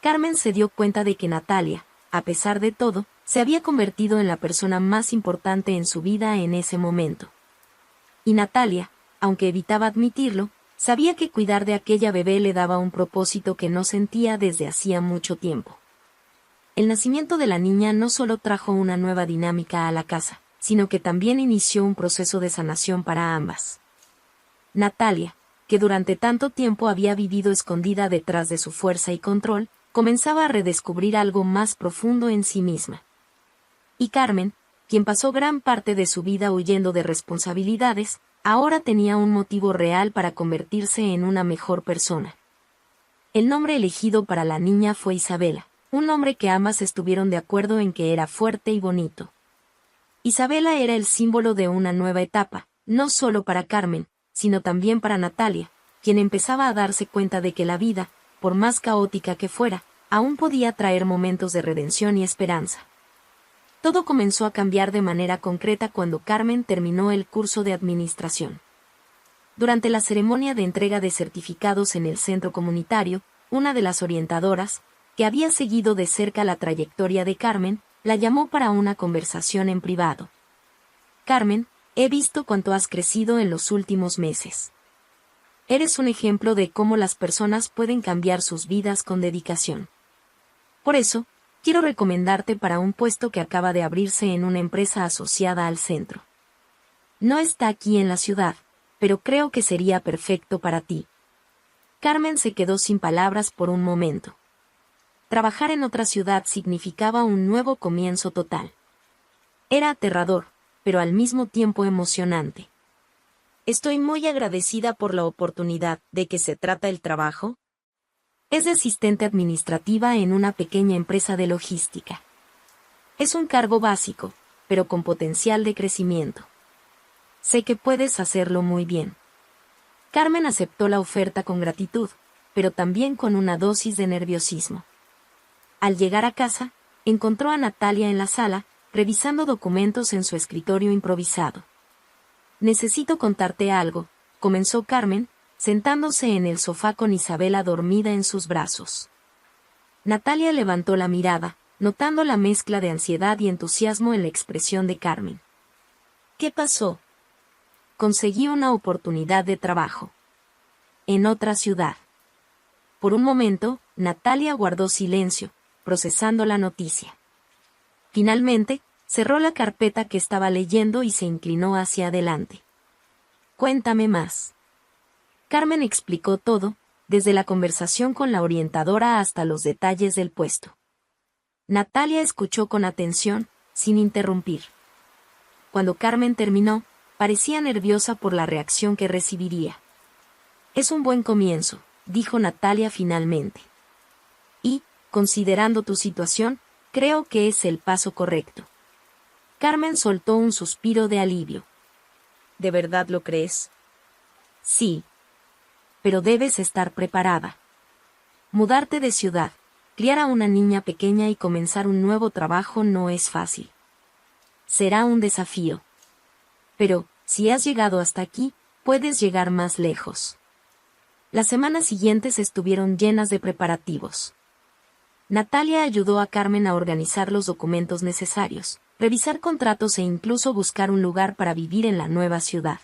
Carmen se dio cuenta de que Natalia, a pesar de todo, se había convertido en la persona más importante en su vida en ese momento. Y Natalia, aunque evitaba admitirlo, sabía que cuidar de aquella bebé le daba un propósito que no sentía desde hacía mucho tiempo. El nacimiento de la niña no solo trajo una nueva dinámica a la casa, sino que también inició un proceso de sanación para ambas. Natalia, que durante tanto tiempo había vivido escondida detrás de su fuerza y control, comenzaba a redescubrir algo más profundo en sí misma. Y Carmen, quien pasó gran parte de su vida huyendo de responsabilidades, ahora tenía un motivo real para convertirse en una mejor persona. El nombre elegido para la niña fue Isabela, un nombre que ambas estuvieron de acuerdo en que era fuerte y bonito. Isabela era el símbolo de una nueva etapa, no solo para Carmen, sino también para Natalia, quien empezaba a darse cuenta de que la vida, por más caótica que fuera, aún podía traer momentos de redención y esperanza. Todo comenzó a cambiar de manera concreta cuando Carmen terminó el curso de administración. Durante la ceremonia de entrega de certificados en el centro comunitario, una de las orientadoras, que había seguido de cerca la trayectoria de Carmen, la llamó para una conversación en privado. Carmen, he visto cuánto has crecido en los últimos meses. Eres un ejemplo de cómo las personas pueden cambiar sus vidas con dedicación. Por eso, quiero recomendarte para un puesto que acaba de abrirse en una empresa asociada al centro. No está aquí en la ciudad, pero creo que sería perfecto para ti. Carmen se quedó sin palabras por un momento. Trabajar en otra ciudad significaba un nuevo comienzo total. Era aterrador, pero al mismo tiempo emocionante. Estoy muy agradecida por la oportunidad. ¿De qué se trata el trabajo? Es de asistente administrativa en una pequeña empresa de logística. Es un cargo básico, pero con potencial de crecimiento. Sé que puedes hacerlo muy bien. Carmen aceptó la oferta con gratitud, pero también con una dosis de nerviosismo. Al llegar a casa, encontró a Natalia en la sala, revisando documentos en su escritorio improvisado. Necesito contarte algo, comenzó Carmen, sentándose en el sofá con Isabela dormida en sus brazos. Natalia levantó la mirada, notando la mezcla de ansiedad y entusiasmo en la expresión de Carmen. ¿Qué pasó? Conseguí una oportunidad de trabajo. En otra ciudad. Por un momento, Natalia guardó silencio, procesando la noticia. Finalmente, cerró la carpeta que estaba leyendo y se inclinó hacia adelante. Cuéntame más. Carmen explicó todo, desde la conversación con la orientadora hasta los detalles del puesto. Natalia escuchó con atención, sin interrumpir. Cuando Carmen terminó, parecía nerviosa por la reacción que recibiría. Es un buen comienzo, dijo Natalia finalmente. Y, considerando tu situación, creo que es el paso correcto. Carmen soltó un suspiro de alivio. ¿De verdad lo crees? Sí. Pero debes estar preparada. Mudarte de ciudad, criar a una niña pequeña y comenzar un nuevo trabajo no es fácil. Será un desafío. Pero, si has llegado hasta aquí, puedes llegar más lejos. Las semanas siguientes estuvieron llenas de preparativos. Natalia ayudó a Carmen a organizar los documentos necesarios, revisar contratos e incluso buscar un lugar para vivir en la nueva ciudad.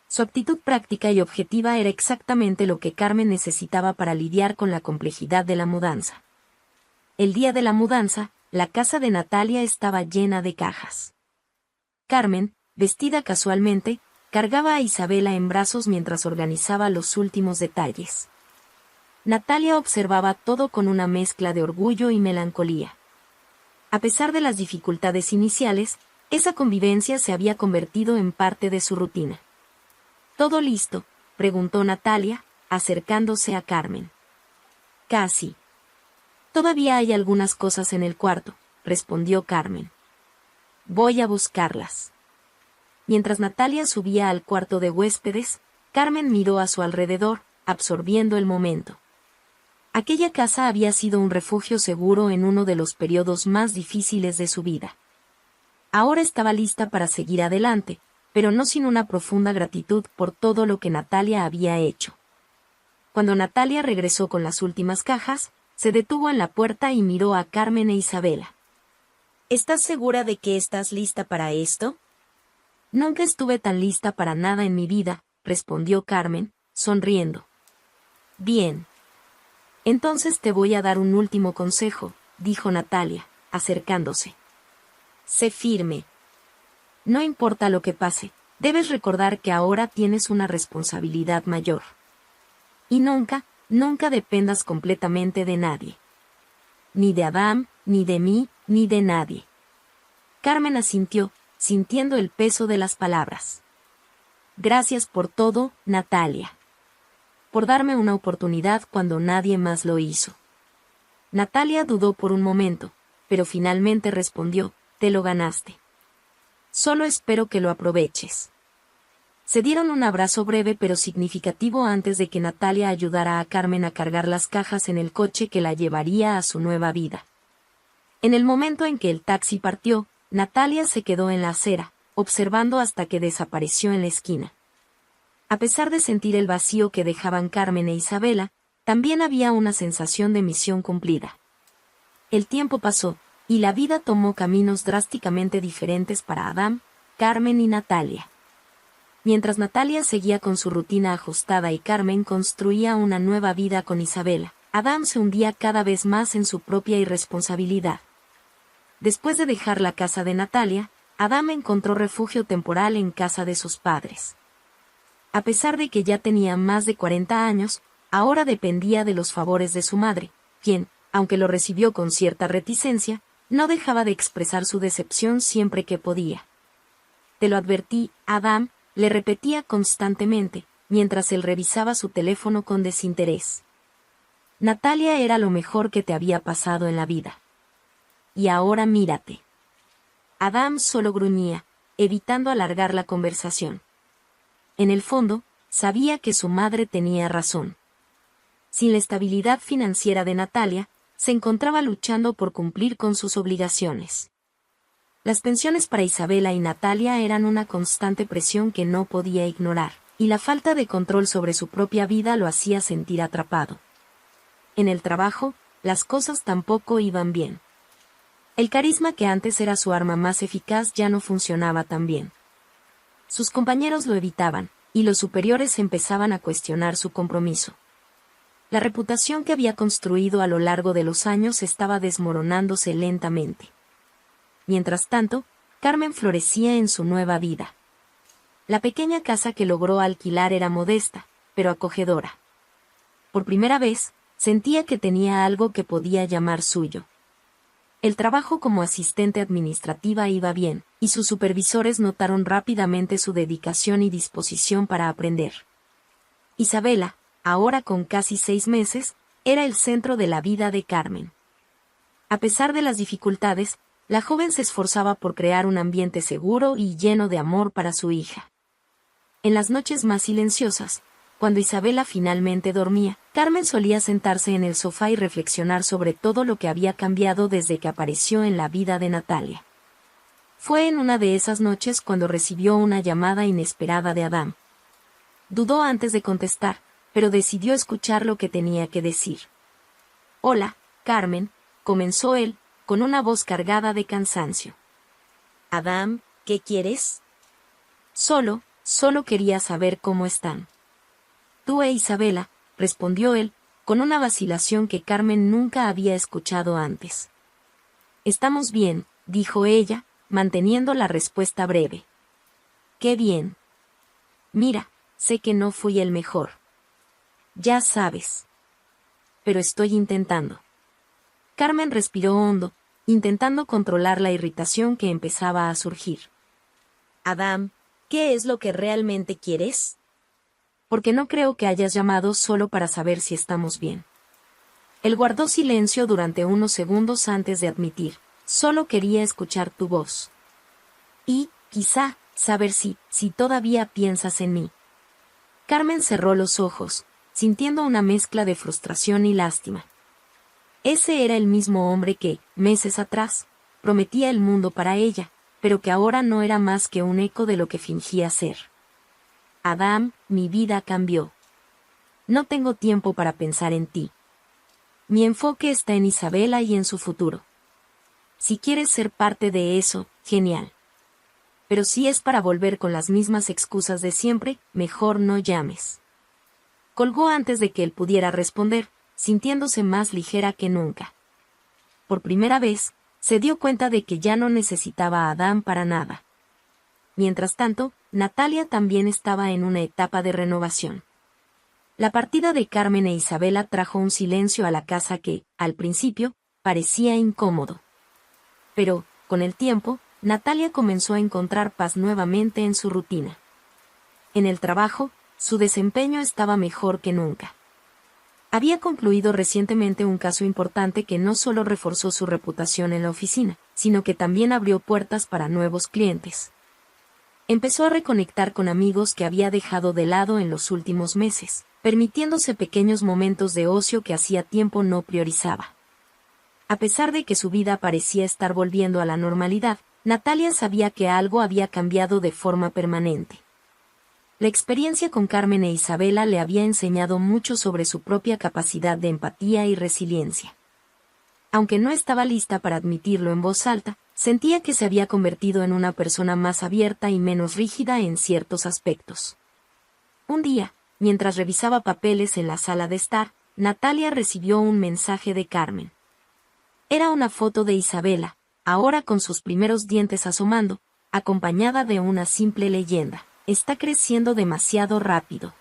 Su actitud práctica y objetiva era exactamente lo que Carmen necesitaba para lidiar con la complejidad de la mudanza. El día de la mudanza, la casa de Natalia estaba llena de cajas. Carmen, vestida casualmente, cargaba a Isabela en brazos mientras organizaba los últimos detalles. Natalia observaba todo con una mezcla de orgullo y melancolía. A pesar de las dificultades iniciales, esa convivencia se había convertido en parte de su rutina. ¿Todo listo?, preguntó Natalia, acercándose a Carmen. Casi. Todavía hay algunas cosas en el cuarto, respondió Carmen. Voy a buscarlas. Mientras Natalia subía al cuarto de huéspedes, Carmen miró a su alrededor, absorbiendo el momento. Aquella casa había sido un refugio seguro en uno de los periodos más difíciles de su vida. Ahora estaba lista para seguir adelante, pero no sin una profunda gratitud por todo lo que Natalia había hecho. Cuando Natalia regresó con las últimas cajas, se detuvo en la puerta y miró a Carmen e Isabela. ¿Estás segura de que estás lista para esto? Nunca estuve tan lista para nada en mi vida, respondió Carmen, sonriendo. Bien. Entonces te voy a dar un último consejo, dijo Natalia, acercándose. Sé firme. No importa lo que pase, debes recordar que ahora tienes una responsabilidad mayor. Y nunca, nunca dependas completamente de nadie. Ni de Adam, ni de mí, ni de nadie. Carmen asintió, sintiendo el peso de las palabras. Gracias por todo, Natalia. Por darme una oportunidad cuando nadie más lo hizo. Natalia dudó por un momento, pero finalmente respondió, te lo ganaste. Solo espero que lo aproveches. Se dieron un abrazo breve pero significativo antes de que Natalia ayudara a Carmen a cargar las cajas en el coche que la llevaría a su nueva vida. En el momento en que el taxi partió, Natalia se quedó en la acera, observando hasta que desapareció en la esquina. A pesar de sentir el vacío que dejaban Carmen e Isabela, también había una sensación de misión cumplida. El tiempo pasó, y la vida tomó caminos drásticamente diferentes para Adam, Carmen y Natalia. Mientras Natalia seguía con su rutina ajustada y Carmen construía una nueva vida con Isabela, Adam se hundía cada vez más en su propia irresponsabilidad. Después de dejar la casa de Natalia, Adam encontró refugio temporal en casa de sus padres. A pesar de que ya tenía más de 40 años, ahora dependía de los favores de su madre, quien, aunque lo recibió con cierta reticencia, no dejaba de expresar su decepción siempre que podía. Te lo advertí, Adam, le repetía constantemente, mientras él revisaba su teléfono con desinterés. Natalia era lo mejor que te había pasado en la vida. Y ahora mírate. Adam solo gruñía, evitando alargar la conversación. En el fondo, sabía que su madre tenía razón. Sin la estabilidad financiera de Natalia, se encontraba luchando por cumplir con sus obligaciones. Las pensiones para Isabela y Natalia eran una constante presión que no podía ignorar, y la falta de control sobre su propia vida lo hacía sentir atrapado. En el trabajo, las cosas tampoco iban bien. El carisma que antes era su arma más eficaz ya no funcionaba tan bien. Sus compañeros lo evitaban, y los superiores empezaban a cuestionar su compromiso. La reputación que había construido a lo largo de los años estaba desmoronándose lentamente. Mientras tanto, Carmen florecía en su nueva vida. La pequeña casa que logró alquilar era modesta, pero acogedora. Por primera vez, sentía que tenía algo que podía llamar suyo. El trabajo como asistente administrativa iba bien, y sus supervisores notaron rápidamente su dedicación y disposición para aprender. Isabela, ahora con casi 6 meses, era el centro de la vida de Carmen. A pesar de las dificultades, la joven se esforzaba por crear un ambiente seguro y lleno de amor para su hija. En las noches más silenciosas, cuando Isabela finalmente dormía, Carmen solía sentarse en el sofá y reflexionar sobre todo lo que había cambiado desde que apareció en la vida de Natalia. Fue en una de esas noches cuando recibió una llamada inesperada de Adam. Dudó antes de contestar, pero decidió escuchar lo que tenía que decir. «Hola, Carmen», comenzó él, con una voz cargada de cansancio. Adam, ¿qué quieres? Solo quería saber cómo están. Tú e Isabela, respondió él, con una vacilación que Carmen nunca había escuchado antes. Estamos bien, dijo ella, manteniendo la respuesta breve. Qué bien. Mira, sé que no fui el mejor. Ya sabes. Pero estoy intentando. Carmen respiró hondo, intentando controlar la irritación que empezaba a surgir. Adam, ¿qué es lo que realmente quieres? Porque no creo que hayas llamado solo para saber si estamos bien. Él guardó silencio durante unos segundos antes de admitir, solo quería escuchar tu voz. Y, quizá, saber si todavía piensas en mí. Carmen cerró los ojos, sintiendo una mezcla de frustración y lástima. Ese era el mismo hombre que, meses atrás, prometía el mundo para ella, pero que ahora no era más que un eco de lo que fingía ser. Adam, mi vida cambió. No tengo tiempo para pensar en ti. Mi enfoque está en Isabela y en su futuro. Si quieres ser parte de eso, genial. Pero si es para volver con las mismas excusas de siempre, mejor no llames. Colgó antes de que él pudiera responder, sintiéndose más ligera que nunca. Por primera vez, se dio cuenta de que ya no necesitaba a Adam para nada. Mientras tanto, Natalia también estaba en una etapa de renovación. La partida de Carmen e Isabela trajo un silencio a la casa que, al principio, parecía incómodo. Pero, con el tiempo, Natalia comenzó a encontrar paz nuevamente en su rutina. En el trabajo, su desempeño estaba mejor que nunca. Había concluido recientemente un caso importante que no solo reforzó su reputación en la oficina, sino que también abrió puertas para nuevos clientes. Empezó a reconectar con amigos que había dejado de lado en los últimos meses, permitiéndose pequeños momentos de ocio que hacía tiempo no priorizaba. A pesar de que su vida parecía estar volviendo a la normalidad, Natalia sabía que algo había cambiado de forma permanente. La experiencia con Carmen e Isabela le había enseñado mucho sobre su propia capacidad de empatía y resiliencia. Aunque no estaba lista para admitirlo en voz alta, sentía que se había convertido en una persona más abierta y menos rígida en ciertos aspectos. Un día, mientras revisaba papeles en la sala de estar, Natalia recibió un mensaje de Carmen. Era una foto de Isabela, ahora con sus primeros dientes asomando, acompañada de una simple leyenda: está creciendo demasiado rápido.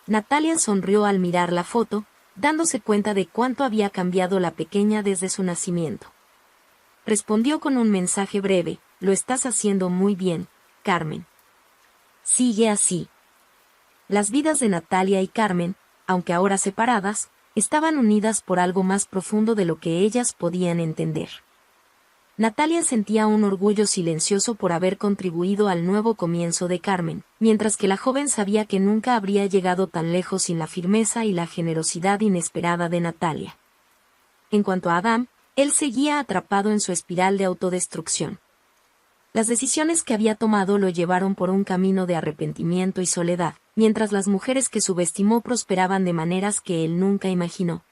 Natalia sonrió al mirar la foto, dándose cuenta de cuánto había cambiado la pequeña desde su nacimiento. Respondió con un mensaje breve: lo estás haciendo muy bien, Carmen. Sigue así. Las vidas de Natalia y Carmen, aunque ahora separadas, estaban unidas por algo más profundo de lo que ellas podían entender. Natalia sentía un orgullo silencioso por haber contribuido al nuevo comienzo de Carmen, mientras que la joven sabía que nunca habría llegado tan lejos sin la firmeza y la generosidad inesperada de Natalia. En cuanto a Adam, él seguía atrapado en su espiral de autodestrucción. Las decisiones que había tomado lo llevaron por un camino de arrepentimiento y soledad, mientras las mujeres que subestimó prosperaban de maneras que él nunca imaginó.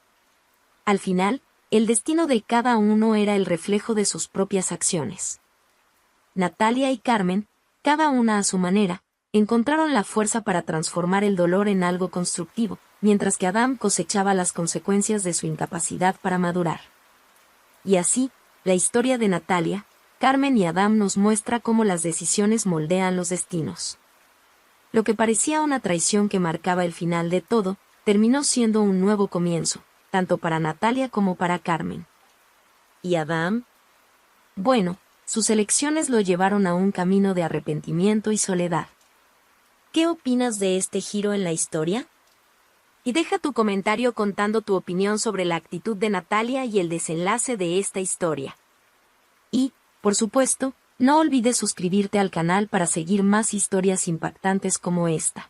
Al final, el destino de cada uno era el reflejo de sus propias acciones. Natalia y Carmen, cada una a su manera, encontraron la fuerza para transformar el dolor en algo constructivo, mientras que Adam cosechaba las consecuencias de su incapacidad para madurar. Y así, la historia de Natalia, Carmen y Adam nos muestra cómo las decisiones moldean los destinos. Lo que parecía una traición que marcaba el final de todo, terminó siendo un nuevo comienzo, tanto para Natalia como para Carmen. ¿Y Adam? Bueno, sus elecciones lo llevaron a un camino de arrepentimiento y soledad. ¿Qué opinas de este giro en la historia? Y deja tu comentario contando tu opinión sobre la actitud de Natalia y el desenlace de esta historia. Y, por supuesto, no olvides suscribirte al canal para seguir más historias impactantes como esta.